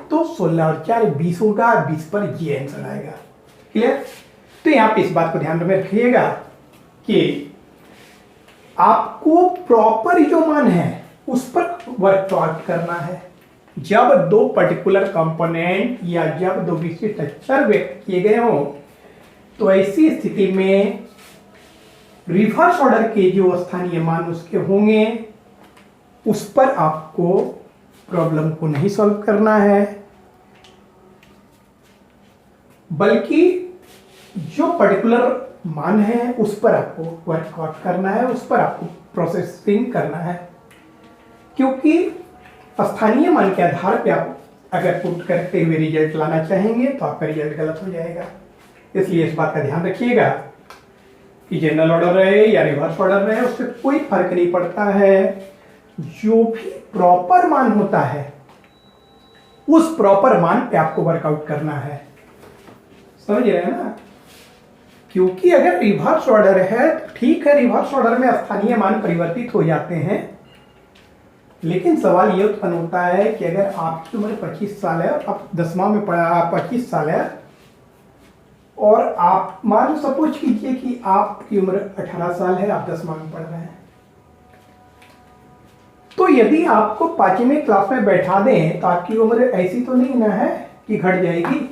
तो 16 और 4 20 होगा, 20 पर G आंसर आएगा। क्लियर? तो यहाँ पे इस बात को ध्यान में रखिएगा कि आपको प्रॉपर जो मान है उस पर वर्कआउट करना है। जब 2 पर्टिकुलर कंपोनेंट या जब 2 विशिष्ट अक्षर व्यक्त किए गए हों तो ऐसी स्थिति में रिवर्स ऑर्डर के जो स्थानीय मान उसके होंगे उस पर आपको प्रॉब्लम को नहीं सॉल्व करना है, बल्कि जो पर्टिकुलर मान है उस पर आपको वर्कआउट करना है, उस पर आपको प्रोसेसिंग करना है। क्योंकि स्थानीय मान के आधार पे आप अगर पुट करते हुए रिजल्ट लाना चाहेंगे तो आपका रिजल्ट गलत हो जाएगा। इसलिए इस बात का ध्यान रखिएगा कि जनरल ऑर्डर रहे या रिवर्स ऑर्डर रहे उससे कोई फर्क नहीं पड़ता है। जो भी प्रॉपर मान होता है उस प्रॉपर मान पे आपको वर्कआउट करना है। समझ रहे हैं ना? क्योंकि अगर रिवर्स ऑर्डर है तो ठीक है, रिवर्स ऑर्डर में स्थानीय मान परिवर्तित हो जाते हैं, लेकिन सवाल ये उत्पन्न होता है कि अगर आपकी उम्र 25 साल है और आप 10वां में पढ़ा 25 साल है और आप मान सपोज कीजिए कि आपकी उम्र 18 साल है, आप 10वां में पढ़ रहे हैं, तो यदि आपको 5वीं क्लास में बैठा दें तो आपकी उम्र ऐसी तो नहीं ना है कि घट जाएगी।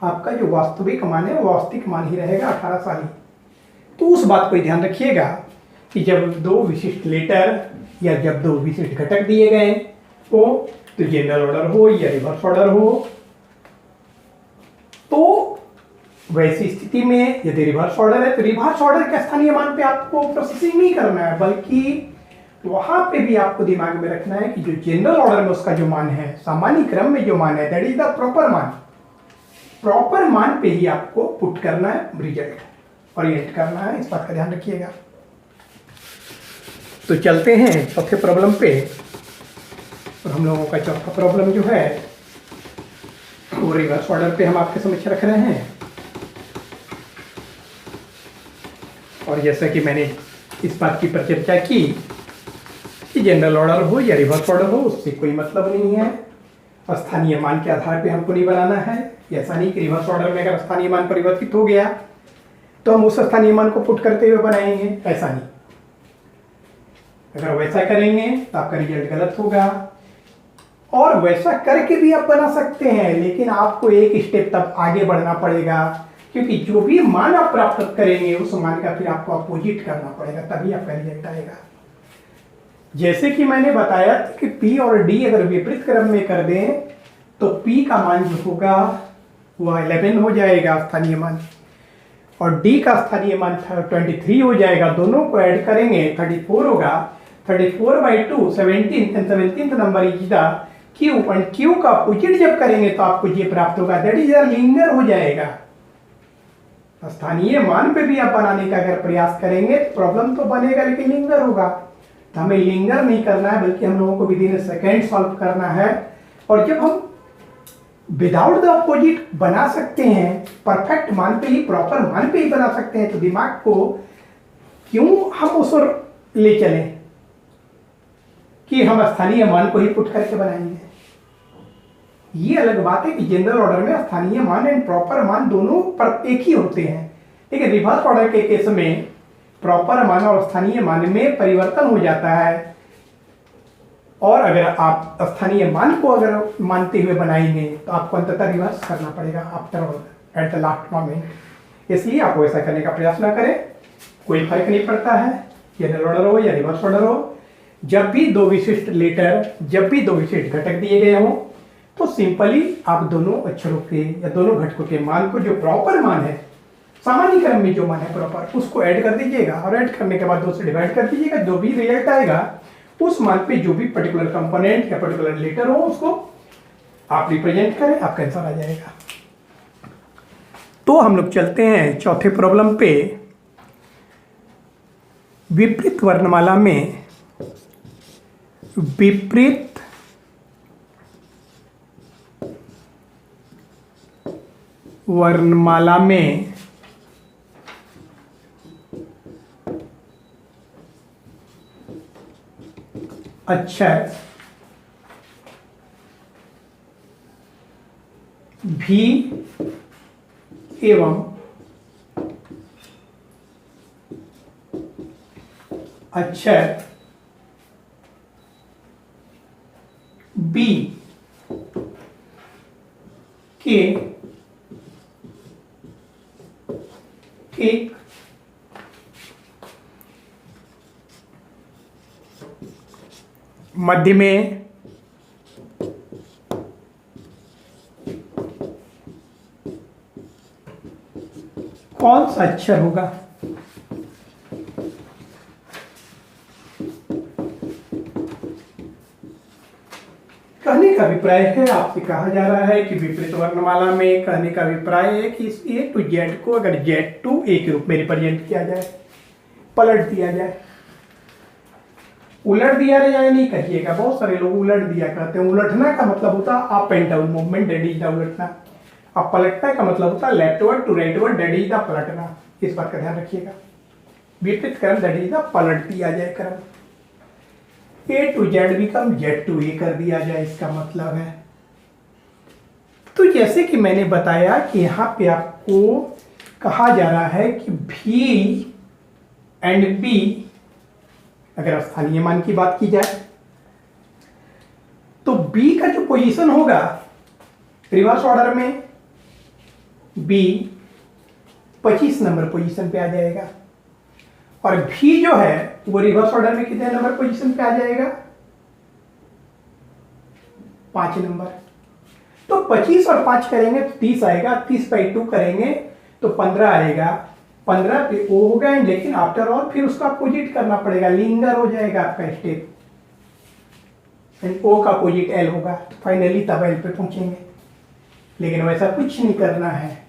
आपका जो वास्तविक मान है वो वास्तविक मान ही रहेगा, 18 साल ही। तो उस बात को ध्यान रखिएगा कि जब 2 विशिष्ट लेटर या जब 2 विशिष्ट घटक दिए गए हो तो जनरल ऑर्डर हो या रिवर्स ऑर्डर हो, तो वैसी स्थिति में यदि रिवर्स ऑर्डर है तो रिवर्स ऑर्डर के स्थानीय मान पे आपको प्रोसेसिंग नहीं करना है, बल्कि वहां पे भी आपको दिमाग में रखना है कि जो जनरल ऑर्डर में उसका जो मान है, सामान्य क्रम में जो मान है, दैट इज द प्रॉपर मान। प्रॉपर मान पे ही आपको पुट करना है, रिजल्ट ओरिएंट करना है। इस बात का ध्यान रखिएगा। तो चलते हैं चौथे प्रॉब्लम पे। और हम लोगों का चौथा प्रॉब्लम जो है वो रिवर्स ऑर्डर पे हम आपके समक्ष रख रहे हैं। और जैसा कि मैंने इस बात की चर्चा की कि जनरल ऑर्डर हो या रिवर्स ऑर्डर हो उससे कोई मतलब नहीं है, स्थानीय मान के आधार पे हमको नहीं बनाना है। ऐसा नहीं कि रिवर्स ऑर्डर में अगर स्थानीय मान परिवर्तित हो गया तो हम उस स्थानीय मान को पुट करते हुए बनाएंगे, ऐसा नहीं। अगर वैसा करेंगे तो आपका रिजल्ट गलत होगा। और वैसा करके भी आप बना सकते हैं, लेकिन आपको एक स्टेप तक आगे बढ़ना पड़ेगा, क्योंकि जो भी मान आप प्राप्त करेंगे उस मान का फिर आपको अपोजिट करना पड़ेगा, तभी आपका रिजल्ट आएगा। जैसे कि मैंने बताया कि P और D अगर विपरीत क्रम में कर दें तो P का मान जो होगा वह 11 हो जाएगा स्थानीय मान, और D का स्थानीय मान 23 हो जाएगा। दोनों को ऐड करेंगे 34 होगा। 34/2 17 and 17th number is the Q, और Q का अपोजिट जब करेंगे तो आपको ये प्राप्त होगा, दैट इज लिंगर हो जाएगा। स्थानीय मान पे भी आप बनाने का अगर प्रयास करेंगे तो प्रॉब्लम तो बनेगा, लेकिन लिंगर होगा। तो हमें लिंगर नहीं करना है, बल्कि हम लोगों को विदिन ए सेकेंड सॉल्व करना है। और जब हम विदाउट द अपोजिट बना सकते हैं, परफेक्ट मान पे ही, प्रॉपर मान पे ही बना सकते हैं, तो दिमाग को क्यों हम उस ओर ले चलें कि हम स्थानीय मान को ही पुट करके बनाएंगे। ये अलग बात है कि जनरल ऑर्डर में स्थानीय मान एंड प्रॉपर मान दोनों पर एक ही होते हैं, लेकिन रिवर्स ऑर्डर के केस में प्रॉपर मान और स्थानीय मान में परिवर्तन हो जाता है। और अगर आप स्थानीय मान को अगर मानते हुए बनाएंगे तो आपको अंततः रिवर्स करना पड़ेगा after all at the last moment. इसलिए आप ऐसा करने का प्रयास ना करें, कोई फर्क नहीं पड़ता है जनरल ऑर्डर हो या रिवर्स ऑर्डर हो। जब भी दो विशिष्ट लेटर, जब भी दो विशिष्ट घटक दिए गए हों, तो सिंपली आप दोनों अक्षरों के या दोनों घटकों के मान को, जो प्रॉपर मान है, सामान्य क्रम में जो मान है प्रॉपर, उसको ऐड कर दीजिएगा और ऐड करने के बाद 2 से डिवाइड कर दीजिएगा। जो भी रिजल्ट आएगा उस मान पे जो भी पर्टिकुलर कंपोनेंट या पर्टिकुलर लेटर हो उसको आप रिप्रेजेंट करें, आपका आंसर आ जाएगा। तो हम लोग चलते हैं चौथे प्रॉब्लम पे। विपरीत वर्णमाला में विपरीत वर्णमाला में अक्षर भी एवं अक्षर बी के ठीक मध्य में कौन सा अक्षर होगा? कहने का अभिप्राय है, आपसे कहा जा रहा है कि विपरीत वर्णमाला में कहने का अभिप्राय है कि इस ए टू जेड को अगर जेड टू ए के रूप में रिप्रेजेंट किया जाए, पलट दिया जाए, उलट दिया जाए नहीं कहिएगा, बहुत सारे लोग उलट दिया कहते हैं। उलटना का मतलब होता है up and down movement, that is the उलटना। अब पलटना का मतलब होता है leftward to rightward, that is the पलटना। इस बात का ध्यान रखिएगा। विपरीत क्रम दैट इज द पलट दिया जाए क्रम। A to Z become Z to A कर दिया जाए, इसका मतलब है। तो जैसे कि मैंने बताया कि यहाँ पे आपको कहा जा रहा है कि भी एंड बी, अगर स्थानीय मान की बात की जाए तो बी का जो पोजीशन होगा रिवर्स ऑर्डर में, बी 25 नंबर पोजीशन पे आ जाएगा, और भी जो है वो रिवर्स ऑर्डर में कितने नंबर पोजीशन पे आ जाएगा? 5 नंबर। तो 25 और 5 करेंगे तो 30 आएगा, 30/2 करेंगे तो 15 आएगा, 15 पे ओ होगा, लेकिन आफ्टर ऑल फिर उसका अपोजिट करना पड़ेगा, लिंगर हो जाएगा आपका स्टेप, ओ का अपोजिट एल होगा, फाइनली तब एल पे पहुंचेंगे। लेकिन वैसा कुछ नहीं करना है,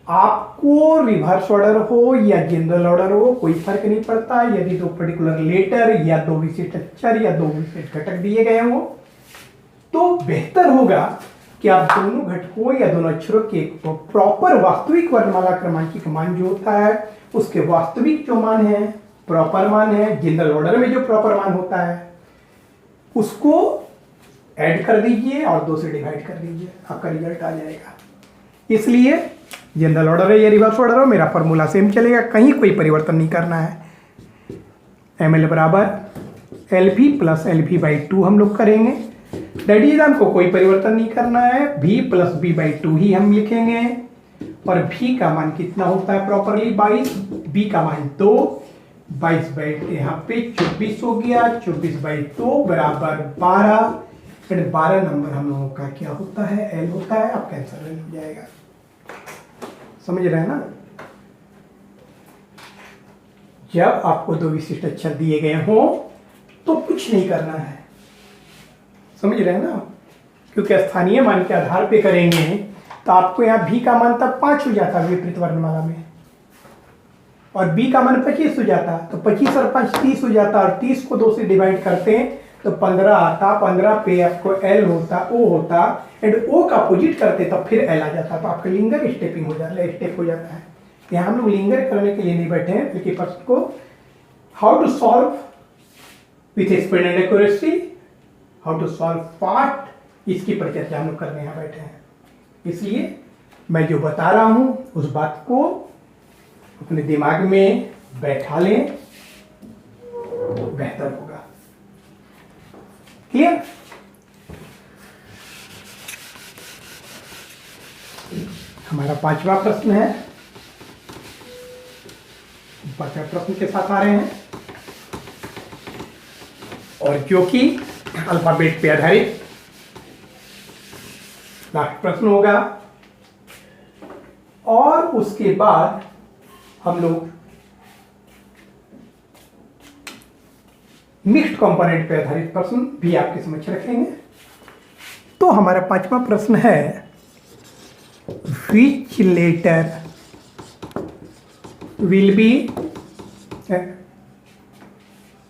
आपको रिवर्स ऑर्डर हो या जनरल ऑर्डर हो कोई फर्क नहीं पड़ता। यदि दो पर्टिकुलर लेटर या दो विशिष्ट अक्षर या दो विशिष्ट घटक दिए गए हो तो बेहतर होगा कि आप दोनों घटकों या दोनों अक्षरों के प्रॉपर वास्तविक वर्णमाला क्रमांकित मान जो होता है उसके वास्तविक जो मान है, प्रॉपर मान है, जनरल ऑर्डर में जो प्रॉपर मान होता है उसको ऐड कर दीजिए और 2 से डिवाइड कर दीजिए, आपका रिजल्ट आ जाएगा। इसलिए जनरल ऑर्डर है या रिवर्स ऑर्डर हो, मेरा फॉर्मूला सेम चलेगा, कहीं कोई परिवर्तन नहीं करना है। ml बराबर LV प्लस LV/2 हम लोग करेंगे, दैट इज हमको कोई परिवर्तन नहीं करना है, V प्लस B/2 ही हम लिखेंगे। और V का मान कितना होता है प्रॉपरली? 22, B का मान 2, 22/2 यहाँ पे 24 हो गया, 24/2 बराबर 12, फिर 12 नंबर हम लोगों का क्या होता है? L होता है, आपका आंसर L हो जाएगा। समझ रहे हैं ना? जब आपको दो विशिष्ट अक्षर दिए गए हो तो कुछ नहीं करना है, समझ रहे हैं ना? क्योंकि स्थानीय मान के आधार पे करेंगे तो आपको यहाँ भी का मान तब 5 हो जाता विपरीत वर्णमाला में, और बी का मान 25 हो जाता, तो 25 और 5 30 हो जाता, और 30 को 2 से डिवाइड करते हैं तो 15 आता, 15 पे आपको एल होता, ओ होता, एंड ओ का अपोजिट करते तब फिर एल आ जाता है, तो आपका लिंगर स्टेपिंग हो जाता है, स्टेप हो जाता है। यहाँ हम लोग लिंगर करने के लिए नहीं बैठे हैं, बल्कि प्रश्न को how to solve with speed and accuracy, how to solve part, इसकी परिचर्चा हम लोग करने यहाँ बैठे हैं। इसलिए मैं जो बता रहा हूँ उस बात को अपने दिमाग में बैठा लें, बेहतर होगा। क्लियर? हमारा 5वां प्रश्न है, 5वें प्रश्न के साथ आ रहे हैं, और जो कि अल्फाबेट पे आधारित लास्ट प्रश्न होगा। और उसके बाद हम लोग मिक्स्ड कंपोनेंट पे आधारित प्रश्न भी आपके समक्ष रखेंगे। तो हमारा 5वां प्रश्न है, which letter will be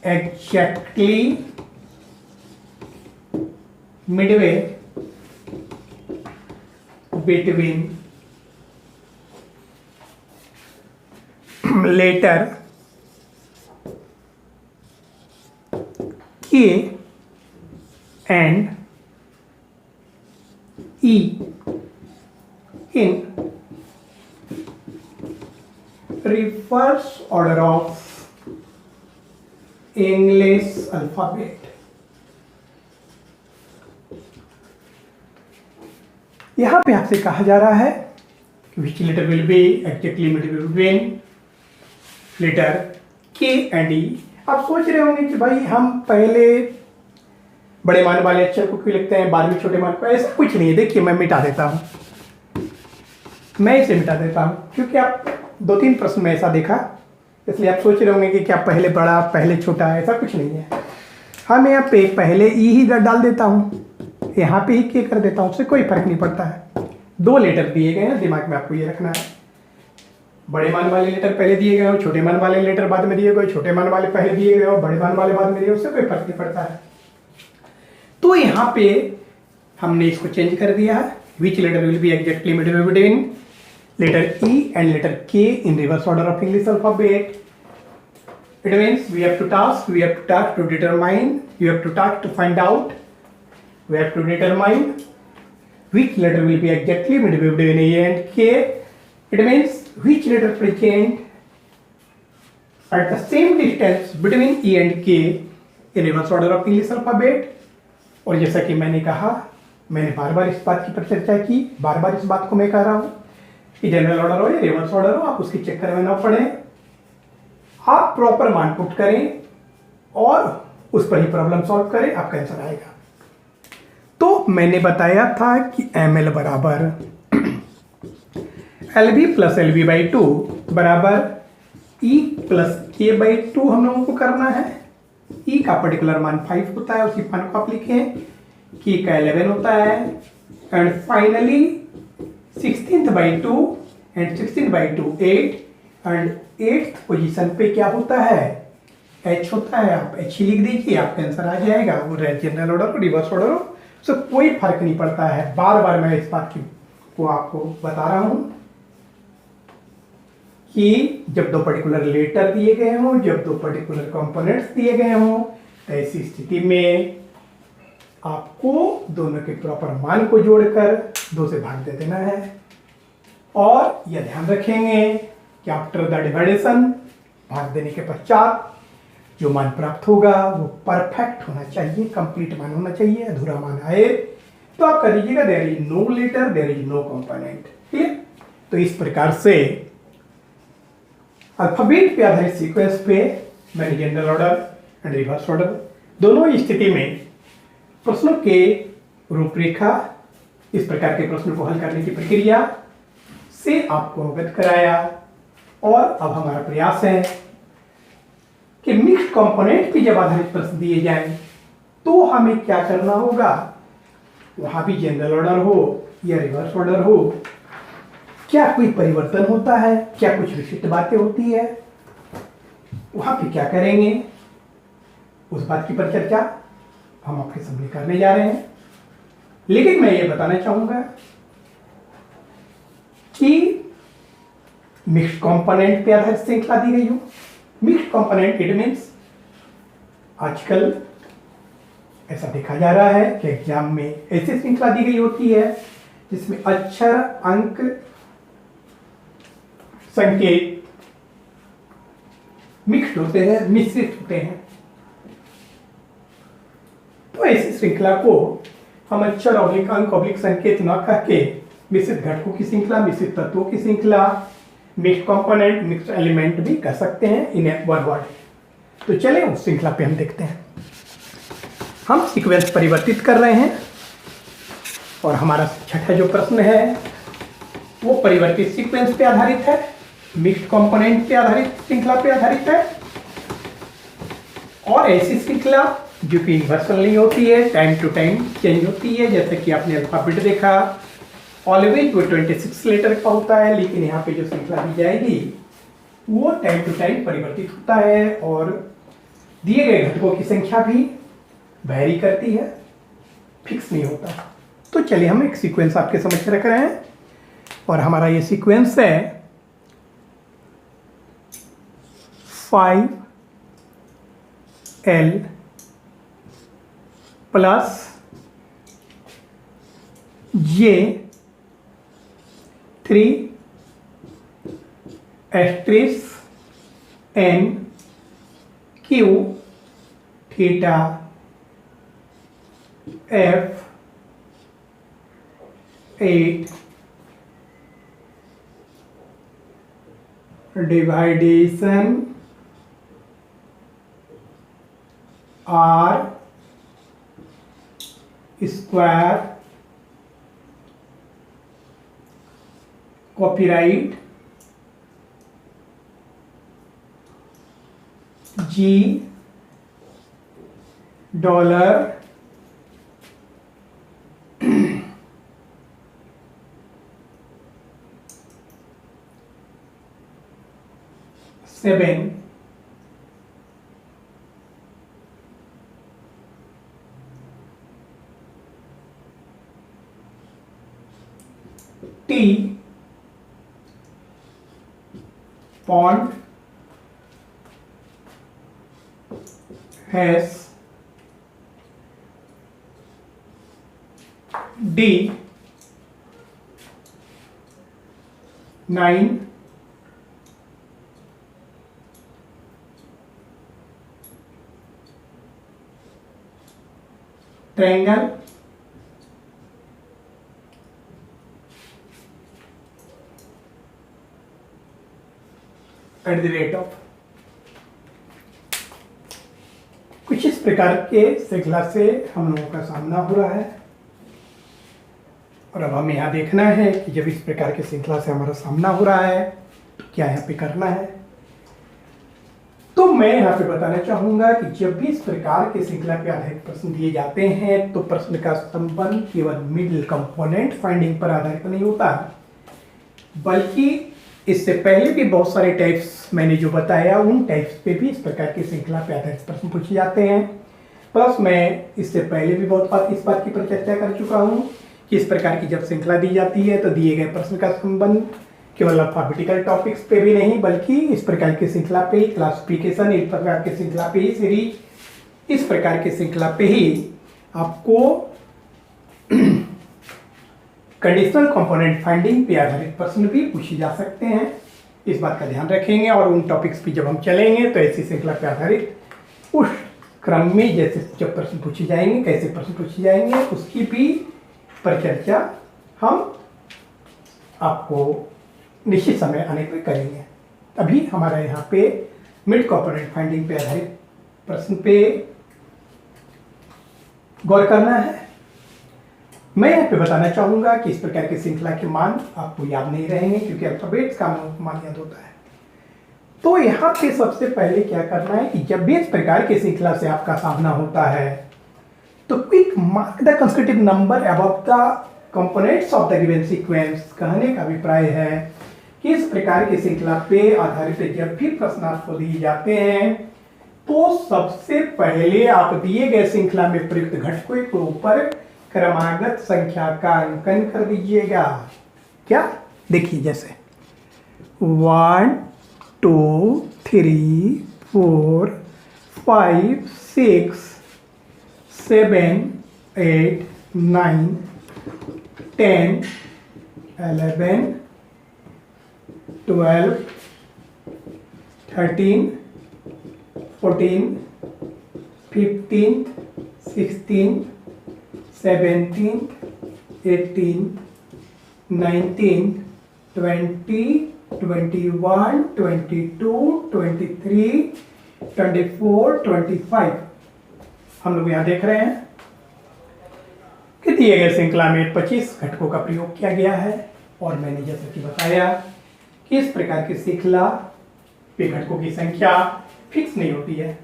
exactly midway between letter K and E in reverse order of English alphabet। यहां पे आपसे कहा जा रहा है which letter will be exactly between letter K and E। आप सोच रहे होंगे कि भाई हम पहले बड़े मान वाले अक्षर को क्यों लिखते हैं, बाद में छोटे मान को। ऐसा कुछ नहीं है। देखिए मैं मिटा देता हूं, मैं इसे मिटा देता हूं, क्योंकि आप 2-3 प्रश्न में ऐसा देखा, इसलिए आप सोच रहे होंगे कि क्या पहले बड़ा पहले छोटा, ऐसा कुछ नहीं है। हम यहाँ पे पहले ई ही डाल देता हूँ, यहाँ पे ही के कर देता हूँ, उससे कोई फर्क नहीं पड़ता है। 2 लेटर दिए गए हैं, दिमाग में आपको ये रखना है। बड़े मान वाले लेटर पहले दिए गए हो, छोटे मान वाले लेटर बाद में दिए गए, छोटे मान वाले पहले दिए गए हो, बड़े मान वाले बाद में दिए, उससे कोई फर्क नहीं पड़ता है। तो यहाँ पे हमने इसको चेंज कर दिया है, which letter will be exactly between letter E and letter K in reverse order of English alphabet। It means we have to task to determine, you have to task to find out, we have to determine which letter will be exactly between E and K। It means which letter present at the same distance between E and K in reverse order of English alphabet। और जैसा कि मैंने कहा, मैंने बार बार इस बात की पर चर्चा की, बार बार इस बात को मैं कह रहा हूँ कि जनरल ऑर्डर हो या रिवर्स ऑर्डर हो, आप उसके चक्कर में ना पड़े, आप प्रॉपर मान पुट करें और उस पर ही प्रॉब्लम सॉल्व करें, आपका आंसर आएगा। तो मैंने बताया था कि ml बराबर LV प्लस LV बाई 2 बराबर E प्लस K बाई 2 हम लोगों को करना है। E का पर्टिकुलर मान 5 होता है, उसी मान को आप लिखें। K का 11 होता है, and finally 16th by 2 and 16 by 2 8, and 8th position पे क्या होता है, H होता है। आप H ही लिख दीजिए, आपका आंसर आ जाएगा। वो जनरल ऑर्डर हो, रिवर्स ऑर्डर हो, उससे कोई फर्क नहीं पड़ता है। बार बार मैं इस बात की को आपको बता रहा हूं कि जब 2 पर्टिकुलर लेटर दिए गए हों, जब 2 पर्टिकुलर कंपोनेंट्स दिए गए हों, तो ऐसी स्थिति में आपको दोनों के प्रॉपर मान को जोड़कर 2 से भाग दे देना है। और यह ध्यान रखेंगे कि आफ्टर द डिवाइडेशन, भाग देने के पश्चात जो मान प्राप्त होगा वो परफेक्ट होना चाहिए, कंप्लीट मान होना चाहिए। अधूरा मान आए तो आप कर दीजिएगा there is no letter, there is no component. ठीक है, तो इस प्रकार से अल्फाबेट पे आधारित सीक्वेंस पे मैंने general order and reverse order दोनों स्थिति में प्रश्नों के रूपरेखा, इस प्रकार के प्रश्नों को हल करने की प्रक्रिया से आपको अवगत कराया। और अब हमारा प्रयास है कि मिक्स्ड कंपोनेंट पे जब आधारित प्रश्न दिए जाएं तो हमें क्या करना होगा, वहां भी जनरल ऑर्डर हो या रिवर्स ऑर्डर हो, क्या कोई परिवर्तन होता है, क्या कुछ विशिष्ट बातें होती है, वहां पे क्या करेंगे, उस बात की परिचर्चा हम आपके सामने करने जा रहे हैं। लेकिन मैं ये बताना चाहूंगा कि मिक्स्ड कंपोनेंट पे आधारित श्रृंखला दी गई हो। मिक्स्ड कंपोनेंट इट मीन्स आजकल ऐसा देखा जा रहा है कि एग्जाम में ऐसी श्रृंखला दी गई होती है जिसमें अक्षर, अंक, संकेत मिक्स्ड होते हैं, मिश्रित होते हैं। तो ऐसी श्रृंखला को हम अक्षर ऑब्लिक अंक ऑब्लिक संकेत न कह के मिश्रित घटकों की श्रृंखला, मिश्रित तत्वों की श्रृंखला, मिक्स्ड कंपोनेंट, मिक्स्ड एलिमेंट भी कह सकते हैं इन वन वर्ड। तो चले उस श्रृंखला पे हम देखते हैं। हम सीक्वेंस परिवर्तित कर रहे हैं और हमारा छठा जो प्रश्न है वो परिवर्तित सीक्वेंस पे आधारित है, मिक्स्ड कंपोनेंट पे आधारित श्रृंखला पे आधारित है और ऐसी श्रृंखला जो कि इन्वर्सल नहीं होती है, टाइम टू टाइम चेंज होती है। जैसे कि आपने अल्फाबेट देखा, ऑलवेज वो 26 लेटर का होता है, लेकिन यहाँ पे जो श्रृंखला दी जाएगी वो टाइम टू टाइम परिवर्तित होता है और दिए गए घटकों की संख्या भी वैरी करती है, फिक्स नहीं होता। तो चलिए हम एक सीक्वेंस आपके समक्ष रख रहे हैं और हमारा ये सीक्वेंस है 5L plus J3 asterisk N Q theta F8 division R square copyright G dollar seven T pond has D 9 triangle at the rate of. कुछ इस प्रकार के श्रृंखला से हम लोगों का सामना हो रहा है और अब हमें यहाँ देखना है कि जब इस प्रकार के श्रृंखला से हमारा सामना हो रहा है तो क्या यहाँ पे करना है। तो मैं यहाँ पे बताना चाहूंगा कि जब भी इस प्रकार के श्रृंखला पे आधारित प्रश्न दिए जाते हैं तो प्रश्न का संबंध केवल मिडिल कंपोनेंट फाइंडिंग पर आधारित नहीं होता, बल्कि इससे पहले भी बहुत सारे टाइप्स मैंने जो बताया उन टाइप्स पे भी इस प्रकार की श्रृंखला पे आधारित प्रश्न पूछे जाते हैं। प्लस मैं इससे पहले भी इस बात की पर चर्चा कर चुका हूँ कि इस प्रकार की जब श्रृंखला दी जाती है तो दिए गए प्रश्न का संबंध केवल अल्फाबेटिकल टॉपिक्स पे भी नहीं, बल्कि इस प्रकार की श्रृंखला पे ही क्लासिफिकेशन, इस प्रकार की श्रृंखला पे ही सीरीज, इस प्रकार की श्रृंखला पे ही आपको कंडीशनल कंपोनेंट फाइंडिंग पे आधारित प्रश्न भी पूछे जा सकते हैं। इस बात का ध्यान रखेंगे और उन टॉपिक्स पे जब हम चलेंगे तो ऐसी श्रृंखला पे आधारित उस क्रम में जैसे जब प्रश्न पूछे जाएंगे, कैसे प्रश्न पूछे जाएंगे, उसकी भी परिचर्चा हम आपको निश्चित समय आने पर करेंगे। अभी हमारा यहाँ पे मिड कंपोनेंट फाइंडिंग पे आधारित प्रश्न पे गौर करना है। मैं यहाँ पे बताना चाहूंगा कि इस प्रकार की श्रृंखला के मान आपको याद नहीं रहेंगे क्योंकि अल्फाबेट्स का मान याद होता है। तो यहाँ पे सबसे पहले क्या करना है कि जब भी इस प्रकार की श्रृंखला से आपका सामना होता है तो quick mark the consecutive number above the components of the given sequence. कहने का अभिप्राय है कि इस प्रकार की श्रृंखला पे आधारित जब भी प्रश्न आपको दिए जाते हैं तो सबसे पहले आप दिए गए श्रृंखला में प्रयुक्त घटकों के ऊपर क्रमागत संख्या का अंकन कर दीजिएगा। क्या? देखिए जैसे 1 2 3 4 5 6 7 8 9 10 11 12 13 14 15 16 17 18 19 20 21 22 23 24 25 हम लोग यहाँ देख रहे हैं कि दिए गए श्रृंखला में 25 घटकों का प्रयोग किया गया है। और मैंने जैसे कि बताया कि इस प्रकार की श्रृंखला पे घटकों की संख्या फिक्स नहीं होती है।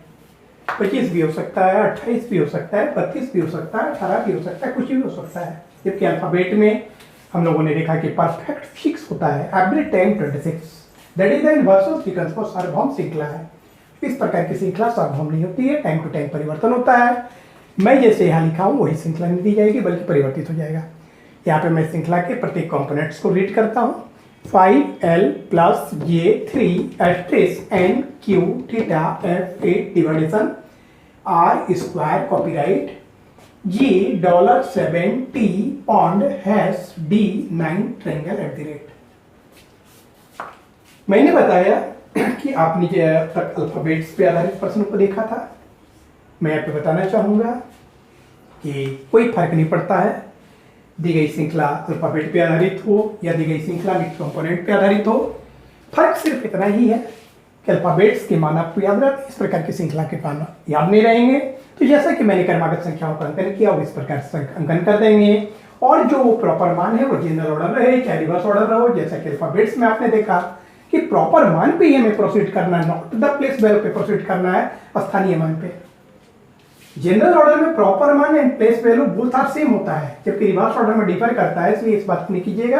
25 भी हो सकता है, 28 भी हो सकता है, 32 भी हो सकता है, 18 भी हो सकता है, कुछ भी हो सकता है। जबकि अल्फाबेट में हम लोगों ने देखा कि परफेक्ट फिक्स होता है, every time 26। That is the universal sequence for सार्वभौम श्रृंखला है। इस प्रकार की श्रृंखला सार्वभौम नहीं होती है, टाइम टू टाइम परिवर्तन होता है। मैं जैसे यहाँ लिखा हूँ वही श्रृंखला नहीं दी जाएगी बल्कि परिवर्तित हो जाएगा। यहाँ पे मैं श्रृंखला के प्रत्येक कंपोनेंट्स को रीड करता हूँ। 5L + J3 asterisk NQ theta F8 डिवाइडेशन R² copyright G $7T pond #D9 triangle @ मैंने बताया कि आपने अब तक अल्फाबेट्स पे आधारित प्रश्नों को देखा था। मैं आपको बताना चाहूँगा कि कोई फर्क नहीं पड़ता है दी गई श्रृंखला अल्फाबेट पे आधारित हो या दी गई श्रृंखला मिक्स कंपोनेंट पे आधारित हो। फर्क सिर्फ इतना ही है कि अल्फाबेट्स के मान आपको याद रहते हैं, इस प्रकार की श्रृंखला के मान याद नहीं रहेंगे। तो जैसा कि मैंने क्रमागत संख्याओं का अंकन किया वो इस प्रकार से अंकन कर देंगे और जो वो प्रॉपर मान है वो जनरल ऑर्डर रहे चाहे रिवर्स ऑर्डर रहो। जैसा कि अल्फाबेट्स में आपने देखा कि प्रॉपर मान पे ही हमें प्रोसीड करना है, नॉट द प्लेस वैल्यू पे प्रोसीड करना है, स्थानीय मान पे। जनरल ऑर्डर में प्रॉपर मान and place value both are same होता है, जबकि रिवर्स ऑर्डर में डिफर करता है। इसलिए इस बात को नहीं कीजिएगा।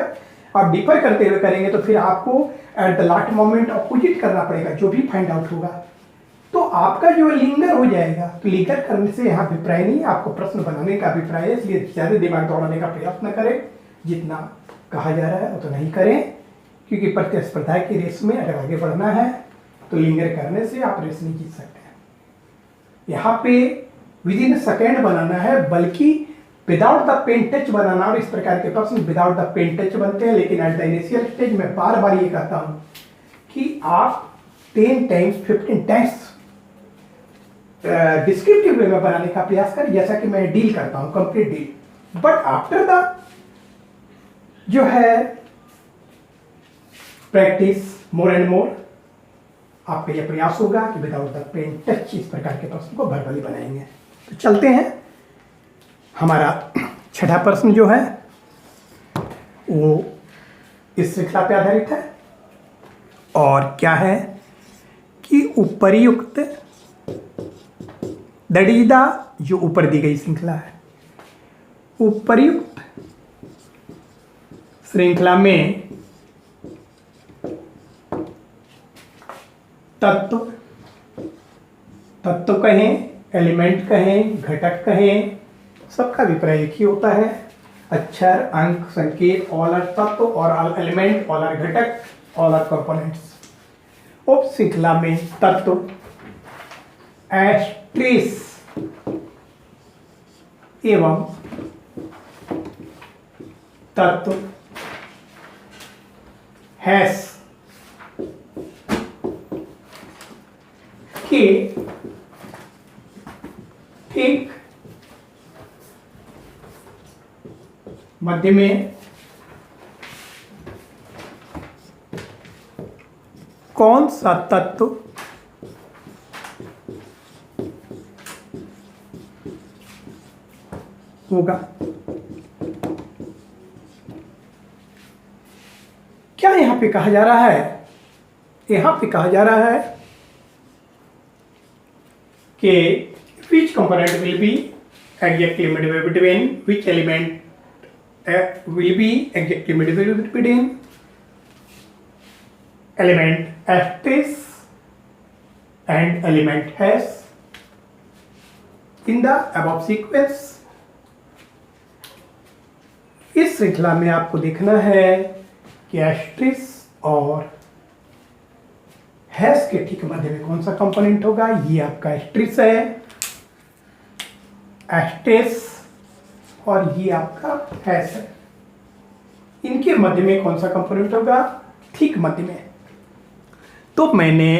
आप डिफर करते हुए करेंगे तो फिर आपको at the last moment opposite करना पड़ेगा जो भी फाइंड आउट होगा, तो आपका जो लिंगर हो जाएगा। तो लिंगर करने से यहाँ अभिप्राय नहीं, आपको प्रश्न बनाने का अभिप्राय है। इसलिए ज्यादा दिमाग दौड़ाने का प्रयास न करें, जितना कहा जा रहा है उतना ही करें, क्योंकि प्रतिस्पर्धा की रेस में अगर आगे बढ़ना है तो लिंगर करने से आप रेस नहीं जीत सकते हैं। यहाँ पे विद इन सेकेंड बनाना है, बल्कि विदाउट द पेन टच बनाना। और इस प्रकार के प्रश्न विदाउट द पेन टच बनते हैं, लेकिन एट द इनिशियल स्टेज में बार बार ये कहता हूं कि आप 10 टाइम्स 15 टाइम्स डिस्क्रिप्टिव वे में बनाने का प्रयास करें, जैसा कि मैं डील करता हूं, complete deal. But after the जो है प्रैक्टिस मोर एंड मोर, आपका यह प्रयास होगा कि विदाउट द पेन टच इस प्रकार के प्रश्न को वर्बली बनाएंगे। तो चलते हैं, हमारा छठा प्रश्न जो है वो इस श्रृंखला पे आधारित है और क्या है कि उपर्युक्त दैट इज द जो ऊपर दी गई श्रृंखला है, उपर्युक्त श्रृंखला में तत्व कहें, एलिमेंट कहें, घटक कहें, सबका अभिप्राय एक ही होता है। अक्षर, अंक, संकेत, ऑल आर तत्व और ऑल एलिमेंट, ऑल आर घटक, ऑल आर कंपोनेंट्स। उप श्रृंखला में तत्व एस्ट्रिस एवं तत्व हैश के ठीक मध्य में कौन सा तत्व होगा? क्या यहां पे कहा जा रहा है? यहां पे कहा जा रहा है कि which component will be exactly midway between, which element will be exactly midway between element asterisk and element hash in the above sequence, इस श्रृंखला में आपको देखना है कि एस्ट्रिस और हैश के ठीक मध्य में कौन सा कंपोनेंट होगा। ये आपका एस्ट्रिस है, एस्ट्रिस, और ये आपका हैश है। इनके मध्य में कौन सा कंपोनेंट होगा, ठीक मध्य में। तो मैंने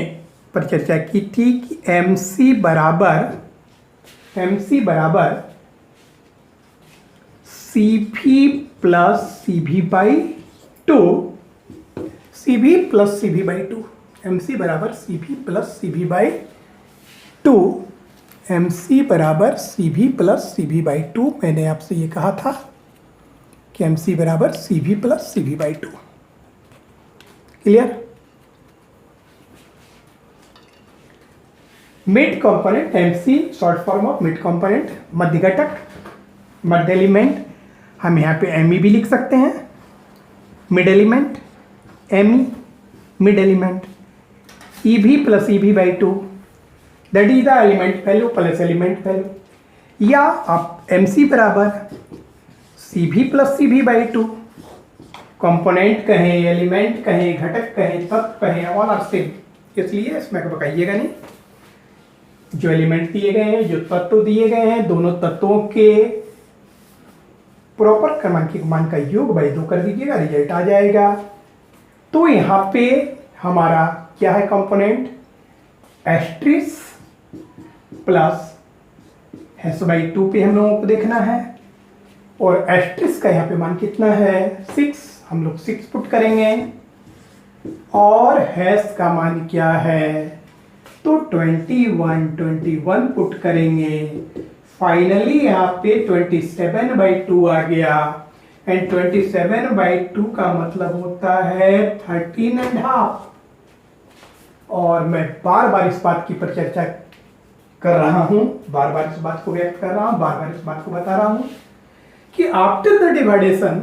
पर चर्चा की थी कि MC बराबर CV plus CV by 2, CV plus CV by 2, MC बराबर CV plus CV by 2, MC बराबर CV प्लस CV बाई 2। मैंने आपसे ये कहा था कि MC बराबर CV plus CV by 2। Clear. Mid component MC short form of mid component, मध्य घटक, मध्य एलिमेंट। हम यहाँ पे ME भी लिख सकते हैं, mid element, ME mid element, EV plus EV by 2, that is the element value plus element value. या आप MC बराबर CV plus CV by 2, component कहें, एलिमेंट कहें, घटक कहें, तत्व कहें, ऑल आर सेम, इसलिए इसमें बताइएगा नहीं। जो एलिमेंट दिए गए हैं, जो तत्व दिए गए हैं, दोनों तत्वों के प्रॉपर क्रमांकित मान का योग बाई 2 कर दीजिएगा, रिजल्ट आ जाएगा। तो यहाँ पे हमारा क्या है कंपोनेंट, एस्ट्रिस प्लस हैश बाई 2 पे हम लोगों को देखना है, और एस्ट्रिस का यहाँ पे मान कितना है 6, हम लोग 6 पुट करेंगे, और हैश का मान क्या है तो 21 पुट करेंगे। फाइनली यहाँ पे 27/2 आ गया, एंड 27/2 का मतलब होता है 13.5। और मैं बार बार इस बात की परिचर्चा कर रहा हूँ, बार बार इस बात को व्यक्त कर रहा हूँ, बार बार इस बात को बता रहा हूँ कि आफ्टर द डिवाइडेशन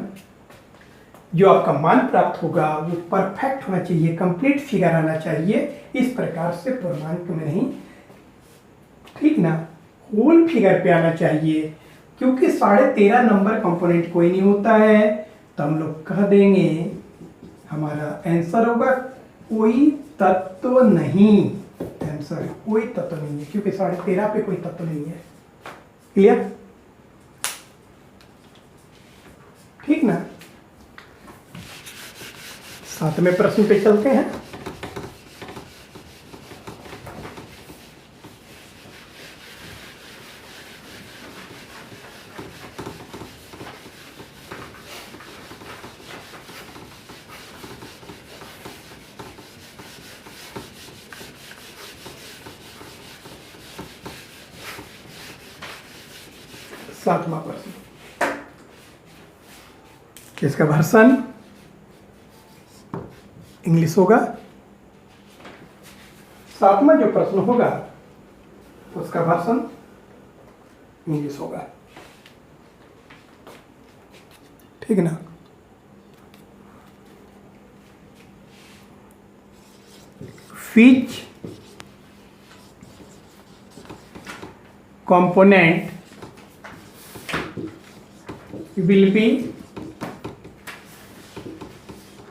जो आपका मान प्राप्त होगा वो परफेक्ट होना चाहिए, कंप्लीट फिगर आना चाहिए। इस प्रकार से पूर्णांक में नहीं, ठीक ना, होल फिगर पे आना चाहिए। क्योंकि 13.5 नंबर कंपोनेंट कोई नहीं होता है, तो हम लोग कह देंगे हमारा आंसर होगा कोई तत्व नहीं। आंसर कोई तत्व नहीं है, क्योंकि 13.5 पे कोई तत्व नहीं है। क्लियर, ठीक ना। 7वें प्रश्न पे चलते हैं। सातवां प्रश्न, इसका वर्षन इंग्लिश होगा। सातवां जो प्रश्न होगा उसका वर्षन इंग्लिश होगा, ठीक ना। Which component will be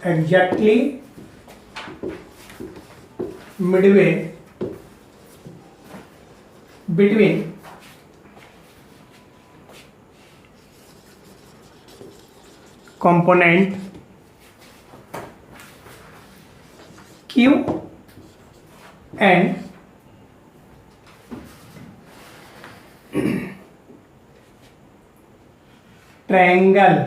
exactly midway between component Q and triangle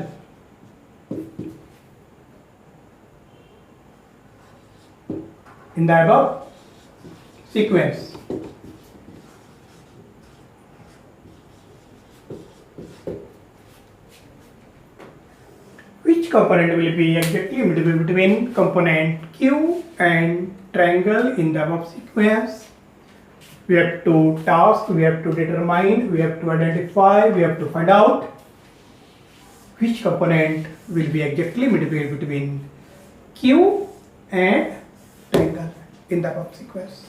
in the above sequence. Which component will be exactly midway between component Q and triangle in the above sequence? We have to task, we have to determine, we have to identify, we have to find out which component will be exactly midway between Q and triangle in the above sequence.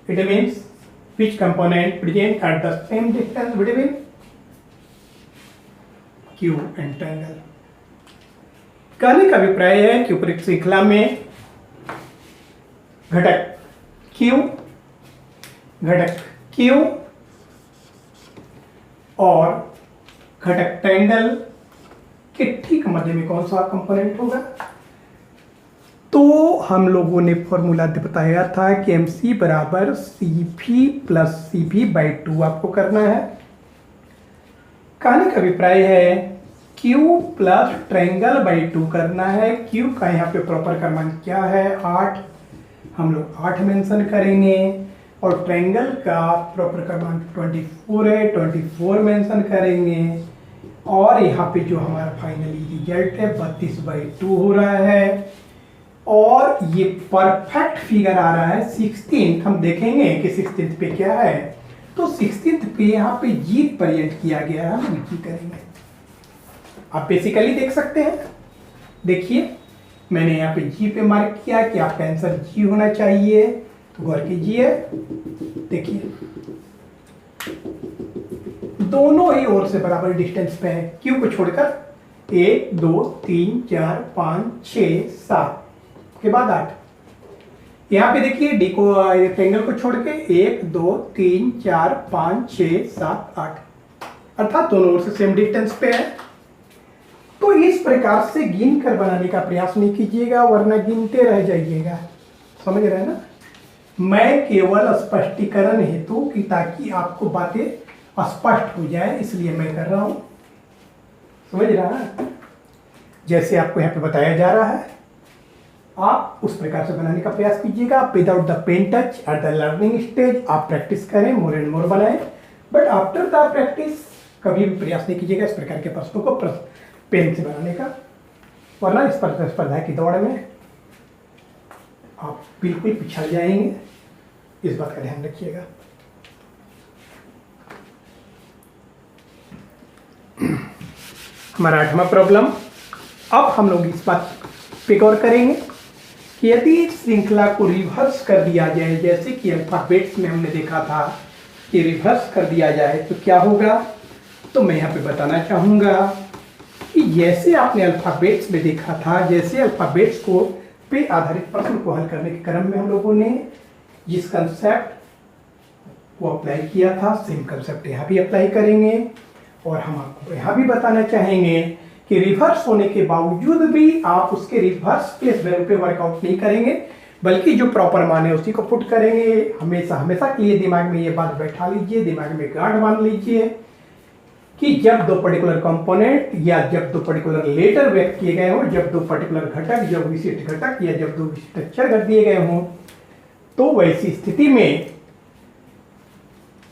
It means which component present at the same distance between Q and triangle. कहने का अभिप्राय है कि ऊपरी श्रृंखला में घटक क्यू और घटक ट्रायंगल के ठीक मध्य में कौन सा कंपोनेंट होगा। तो हम लोगों ने फॉर्मूला बताया था कि MC बराबर CP प्लस CP/2 आपको करना है। कहने का अभिप्राय है Q प्लस ट्रायंगल/2 करना है। Q का यहाँ पे प्रॉपर क्रमांक क्या है, 8, हम लोग 8 मेंशन करेंगे, और ट्रायंगल का प्रॉपर क्रमांक 24 है, 24 मेंशन करेंगे, और यहाँ पे जो हमारा फाइनली रिजल्ट है 32/2 हो रहा है, और ये परफेक्ट फिगर आ रहा है 16th। हम देखेंगे कि 16th पे क्या है, तो 16th पे यहाँ पे जी प्रेजेंट किया गया है, हम जी करेंगे। आप बेसिकली देख सकते हैं, देखिए मैंने यहाँ पे जी पे मार्क किया कि आपका आंसर जी होना चाहिए, तो गौर कीजिए, देखिए दोनों ही ओर से बराबर डिस्टेंस पे है, क्यू को छोड़कर 1 2 3 4 5 6 7 के बाद 8। यहाँ पे देखिए डी को ट्रायंगल को छोड़ के 1 2 3 4 5 6 7 8, अर्थात दोनों ओर से सेम डिस्टेंस पे है। तो इस प्रकार से गिन कर बनाने का प्रयास नहीं कीजिएगा, वरना गिनते रह जाइएगा। समझ रहे हैं ना, मैं केवल स्पष्टीकरण हेतु कि ताकि आपको बातें स्पष्ट हो जाए इसलिए मैं कर रहा हूं। समझ रहा है, जैसे आपको यहाँ पे बताया जा रहा है आप उस प्रकार से बनाने का प्रयास कीजिएगा। Without the pen touch at the learning stage आप प्रैक्टिस करें, मोर एंड मोर बनाएं, बट आफ्टर द प्रैक्टिस कभी भी प्रयास नहीं कीजिएगा इस प्रकार के प्रश्नों को पेन से बनाने का, वरना इस स्पर्धा की दौड़ में आप बिल्कुल पिछड़ जाएंगे। इस बात का ध्यान रखिएगा। हमारा 8वां प्रॉब्लम, अब हम लोग इस बात पे गौर करेंगे कि यदि श्रृंखला को रिवर्स कर दिया जाए, जैसे कि अल्फाबेट्स में हमने देखा था कि रिवर्स कर दिया जाए तो क्या होगा। तो मैं यहाँ पे बताना चाहूँगा कि जैसे आपने अल्फाबेट्स में देखा था, जैसे अल्फाबेट्स को पे आधारित प्रश्न को हल करने के क्रम में हम लोगों ने जिस कंसेप्ट को अप्लाई किया था, सेम कंसेप्ट यहाँ भी अप्लाई करेंगे। और हम आपको यहाँ भी बताना चाहेंगे कि रिवर्स होने के बावजूद भी आप उसके रिवर्स प्लेस वैल्यू पे वर्कआउट नहीं करेंगे, बल्कि जो प्रॉपर मान है उसी को पुट करेंगे। हमेशा के लिए दिमाग में ये बात बैठा लीजिए, दिमाग में गांठ बांध लीजिए कि जब दो पर्टिकुलर कंपोनेंट या जब दो पर्टिकुलर लेटर व्यक्त किए गए हों, जब दो पर्टिकुलर घटक, जब विशिष्ट घटक या जब दो विशिष्ट अक्षर घट दिए गए हों, तो वैसी स्थिति में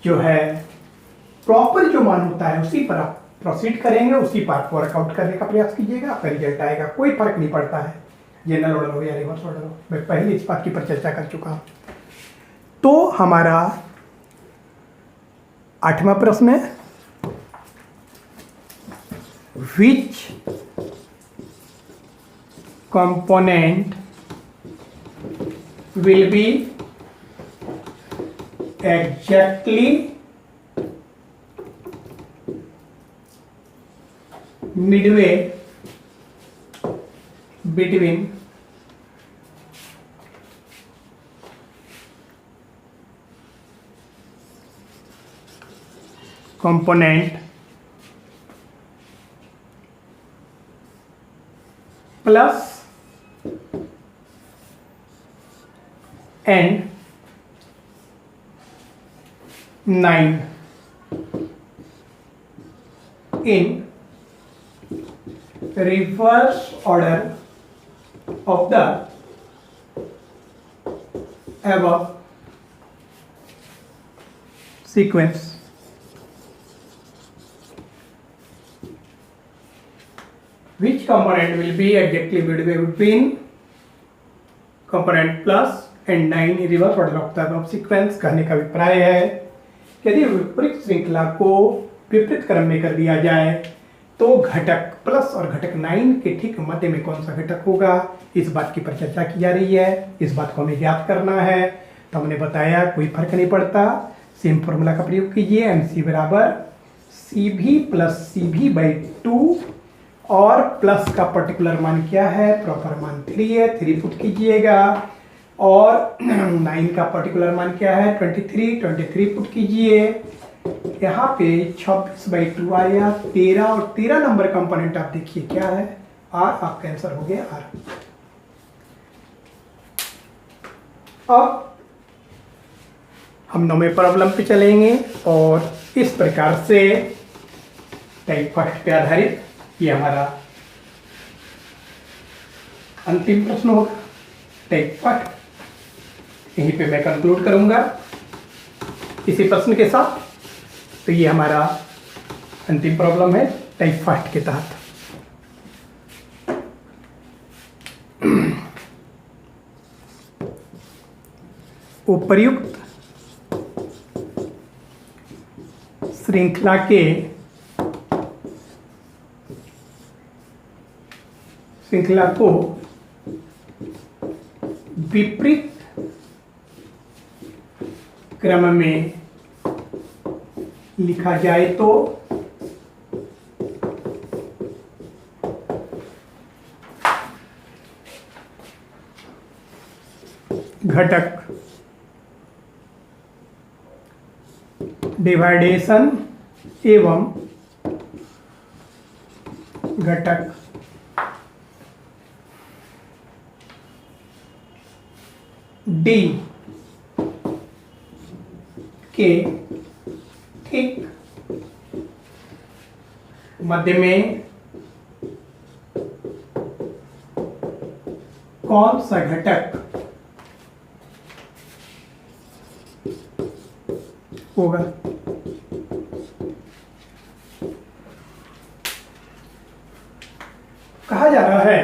जो है प्रॉपर जो मान होता है उसी पर आप प्रोसीड करेंगे, उसी पर वर्कआउट करने का प्रयास कीजिएगा, आपका रिजल्ट आएगा। कोई फर्क नहीं पड़ता है जनरल ऑर्डर हो या रिवर्स ऑर्डर हो, मैं पहले इस बात की पर चर्चा कर चुका हूं। तो हमारा 8वां प्रश्न है, विच component will be exactly midway between component plus and 9 in reverse order of the above sequence. Which component will be exactly midway between component plus and 9 in reverse order of the above sequence? कहने का अभिप्राय है कि यदि विपरीत श्रृंखला को विपरीत क्रम में कर दिया जाए तो घटक प्लस और घटक 9 के ठीक मध्य में कौन सा घटक होगा, इस बात की पर चर्चा की जा रही है। इस बात को हमें ज्ञात करना है। तो हमने बताया कोई फर्क नहीं पड़ता, सेम फॉर्मूला का प्रयोग कीजिए। MC बराबर सी भी प्लस सी भी बाई 2 और प्लस का पर्टिकुलर मान क्या है, प्रॉपर मान 3 है, 3 पुट कीजिएगा। और 9 का पर्टिकुलर मान क्या है, 23 पुट कीजिए। यहाँ पे 26/2 आया, 13 और 13 नंबर कंपोनेंट आप देखिए क्या है, आर। आपका आंसर हो गया आर। अब हम 9वें प्रॉब्लम पे चलेंगे और इस प्रकार से टाइप फर्स्ट पे आधारित ये हमारा अंतिम प्रश्न होगा। टाइप फर्स्ट यहीं पे मैं कंक्लूड करूंगा इसी प्रश्न के साथ। तो ये हमारा अंतिम प्रॉब्लम है टाइप फर्स्ट के तहत। उपर्युक्त श्रृंखला को विपरीत क्रम में लिखा जाए तो घटक डिवाइडेशन एवं घटक डी के ठीक मध्य में कौन सा घटक होगा। कहा जा रहा है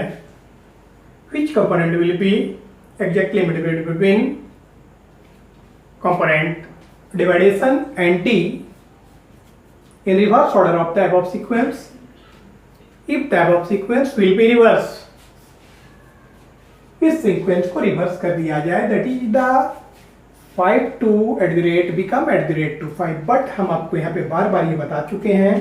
which component will be exactly divided between component division and D in reverse order of the above sequence if the above sequence will be reversed। इस सीक्वेंस को रिवर्स कर दिया जाए that is the 5 to become @2 but हम आपको यहाँ पे बार बार ये बता चुके हैं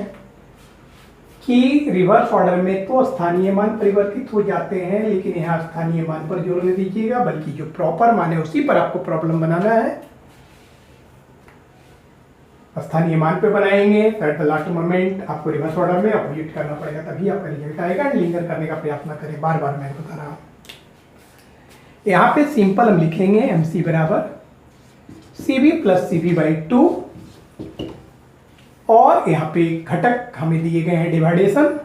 कि रिवर्स ऑर्डर में तो स्थानीय मान परिवर्तित हो जाते हैं, लेकिन यहाँ स्थानीय मान पर जोर नहीं दीजिएगा बल्कि जो प्रॉपर मान है उसी पर आपको प्रॉब्लम बनाना है। स्थानीय मान पे बनाएंगे एट द लास्ट मोमेंट आपको रिवर्स ऑर्डर में अपोजिट करना पड़ेगा, तभी आपका रिजल्ट आएगा। एंड लिंगर करने का प्रयास न करें, बार बार मैं बता रहा हूँ। यहाँ पे सिंपल हम लिखेंगे MC बराबर CB प्लस CB बाई 2 और यहाँ पे घटक हमें दिए गए हैं डिवाइडेशन,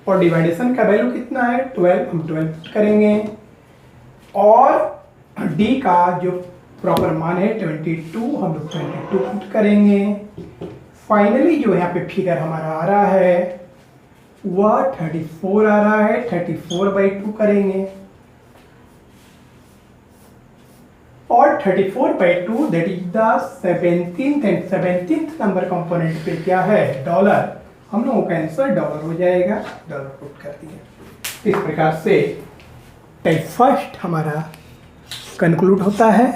और डिवाइडेशन का वैल्यू कितना है 12, हम 12 करेंगे। और D का जो प्रॉपर मान है 22, हम लोग 22 पुट करेंगे। फाइनली जो यहाँ पे फिगर हमारा आ रहा है वह 34 आ रहा है, 34/2 करेंगे और 34/2 that is the 17th and 17th number component पे क्या है डॉलर, हम लोगों का आंसर डॉलर हो जाएगा, डॉलर पुट कर दिया। इस प्रकार से टाइप फर्स्ट हमारा कंक्लूड होता है।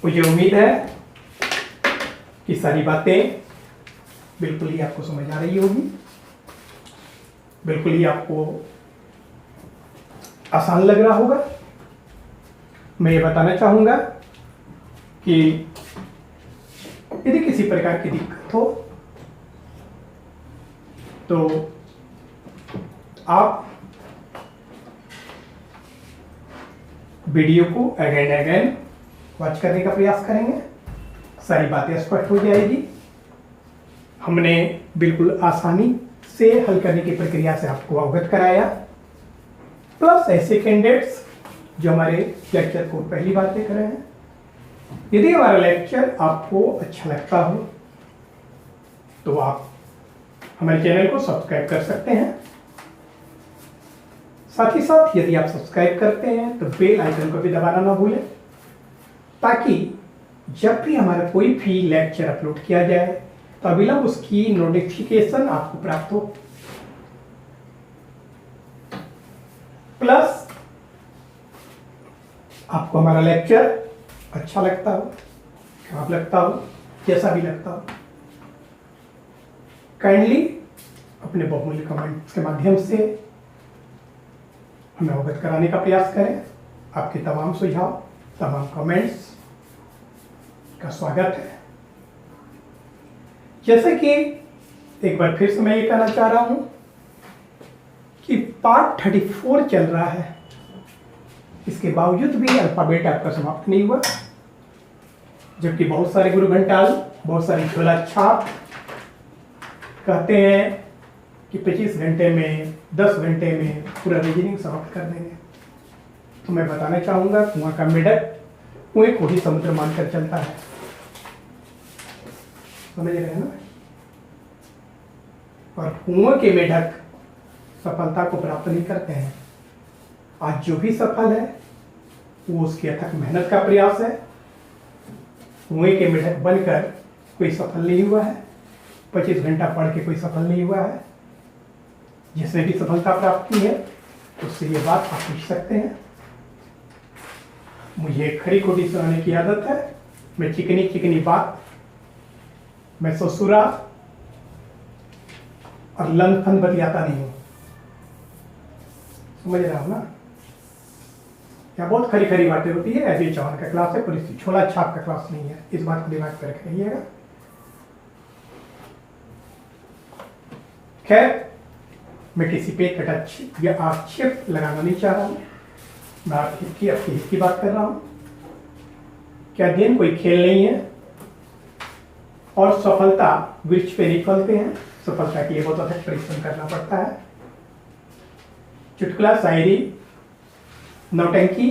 मुझे उम्मीद है कि सारी बातें बिल्कुल ही आपको समझ आ रही होगी, बिल्कुल ही आपको आसान लग रहा होगा। मैं ये बताना चाहूंगा कि यदि किसी प्रकार की दिक्कत हो तो आप वीडियो को अगेन वॉच करने का प्रयास करेंगे, सारी बातें स्पष्ट हो जाएगी। हमने बिल्कुल आसानी से हल करने की प्रक्रिया से आपको अवगत कराया, प्लस ऐसे कैंडिडेट्स जो हमारे लेक्चर को पहली बार देख रहे हैं। यदि हमारा लेक्चर आपको अच्छा लगता हो तो आप हमारे चैनल को सब्सक्राइब कर सकते हैं। साथ ही साथ यदि आप सब्सक्राइब करते हैं तो बेल आइकन को भी दबाना ना भूलें, ताकि जब भी हमारा कोई भी लेक्चर अपलोड किया जाए तो अविलंब उसकी नोटिफिकेशन आपको प्राप्त हो। प्लस आपको हमारा लेक्चर अच्छा लगता हो, खराब लगता हो, जैसा भी लगता हो, काइंडली अपने बहुमूल्य कमेंट्स के माध्यम से हमें अवगत कराने का प्रयास करें। आपके तमाम सुझाव, तमाम कमेंट्स का स्वागत है। जैसे कि एक बार फिर से मैं ये कहना चाह रहा हूं कि पार्ट 34 चल रहा है, इसके बावजूद भी अल्फाबेट आपका समाप्त नहीं हुआ, जबकि बहुत सारे गुरु घंटाल, बहुत सारी झोला छाप कहते हैं कि 25 घंटे में, 10 घंटे में पूरा रीजनिंग समाप्त कर देंगे। तो मैं बताना चाहूँगा, कुआं का मेढक कुएं को ही समुद्र मानकर चलता है। समझ रहे हैं ना? और कुएं के मेढक सफलता को प्राप्त नहीं करते हैं। आज जो भी सफल है वो उसकी अथक मेहनत का प्रयास है। कुएं के मेढक बनकर कोई सफल नहीं हुआ है, 25 घंटा पढ़ के कोई सफल नहीं हुआ है। जिसने भी सफलता प्राप्त की है उससे ये बात आप पूछ सकते हैं। मुझे खरी खोटी सुनाने की आदत है। मैं चिकनी चिकनी बात, मैं ससुरा और लन फन बतियाता नहीं हूं। समझ रहा हूं ना? यहाँ बहुत खरी खरी बातें होती है। ऐसे चौहान का क्लास है, पर छोला छाप का क्लास नहीं है। इस बात को दिमाग में रख रखिएगा। खैर, मैं किसी पे कटाक्ष या आक्षेप लगाना नहीं चाह रहा हूं। मैं आपकी हित की बात कर रहा हूं। क्या अध्ययन कोई खेल नहीं है? और सफलता वृक्ष पे नहीं फलते हैं। सफलता के लिए बहुत अधिक परिश्रम करना पड़ता है। चुटकुला, शायरी, नौटंकी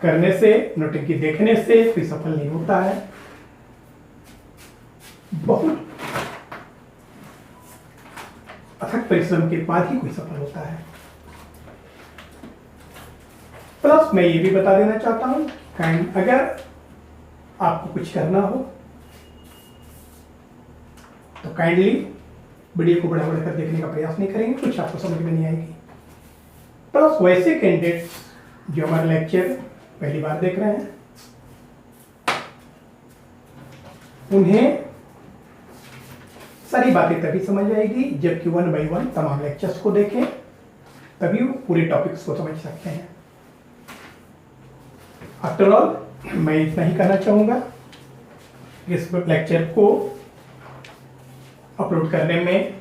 करने से, नौटंकी देखने से कोई सफल नहीं होता है। बहुत अथक परिश्रम के बाद ही कोई सफल होता है। प्लस मैं ये भी बता देना चाहता हूं, अगर आपको कुछ करना हो तो काइंडली वीडियो को बड़ा बढ़कर देखने का प्रयास नहीं करेंगे, कुछ आपको समझ में नहीं आएगी। प्लस वैसे कैंडिडेट्स जो हमारे लेक्चर पहली बार देख रहे हैं, उन्हें सारी बातें तभी समझ आएगी जबकि 1 by 1 तमाम लेक्चर्स को देखें, तभी वो पूरे टॉपिक्स को समझ सकते हैं। आफ्टर ऑल, मैं इतना ही कहना चाहूँगा। इस लेक्चर को अपलोड करने में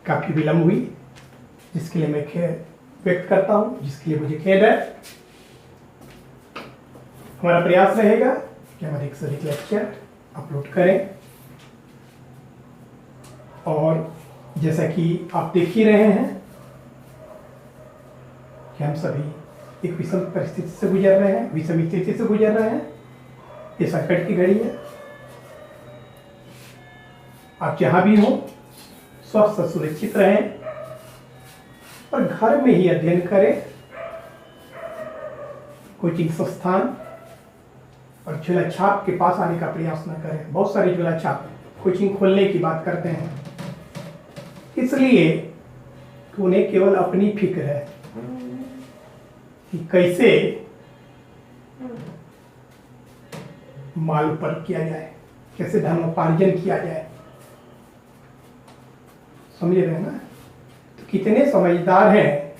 काफ़ी विलम्ब हुई, जिसके लिए मैं खेद व्यक्त करता हूँ, जिसके लिए मुझे खेद है। हमारा प्रयास रहेगा कि हम अधिक से अधिक लेक्चर अपलोड करें, और जैसा कि आप देख ही रहे हैं कि हम सभी एक विषम परिस्थिति से गुजर रहे हैं, विषम स्थिति से गुजर रहे हैं। ये संकट की घड़ी है। आप जहां भी हो स्वस्थ सुरक्षित रहें और घर में ही अध्ययन करें। कोचिंग संस्थान और झोला छाप के पास आने का प्रयास न करें। बहुत सारे झोला छाप कोचिंग खोलने की बात करते हैं, इसलिए कि उन्हें केवल अपनी फिक्र है कि कैसे माल ऊपर किया जाए, कैसे धनोपार्जन किया जाए। समझ रहे हैं ना? तो कितने समझदार हैं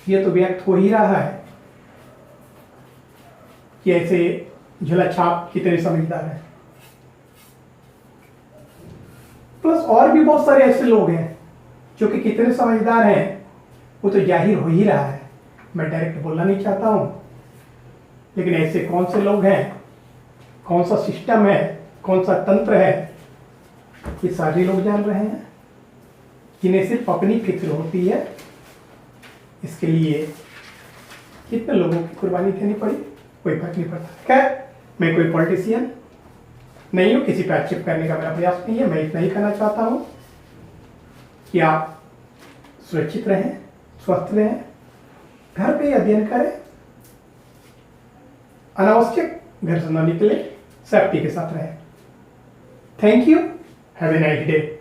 ये तो व्यक्त हो ही रहा है कि ऐसे झोला छाप कितने समझदार हैं। प्लस और भी बहुत सारे ऐसे लोग हैं जो कि कितने समझदार हैं, वो तो जाहिर हो ही रहा है। मैं डायरेक्ट बोलना नहीं चाहता हूं, लेकिन ऐसे कौन से लोग हैं, कौन सा सिस्टम है, कौन सा तंत्र है, ये सारे लोग जान रहे हैं, जिन्हें सिर्फ अपनी फिक्र होती है। इसके लिए कितने लोगों की कुर्बानी देनी पड़ी, कोई फर्क नहीं पड़ता। खैर, मैं कोई पॉलिटिशियन नहीं हूँ, किसी पर आक्षेप करने का मेरा प्रयास नहीं है। मैं इतना ही कहना चाहता हूँ कि आप सुरक्षित रहें, स्वस्थ रहें, घर पे अध्ययन करें, अनावश्यक घर से न निकले, सेफ्टी के साथ रहें। Thank you, have a nice day.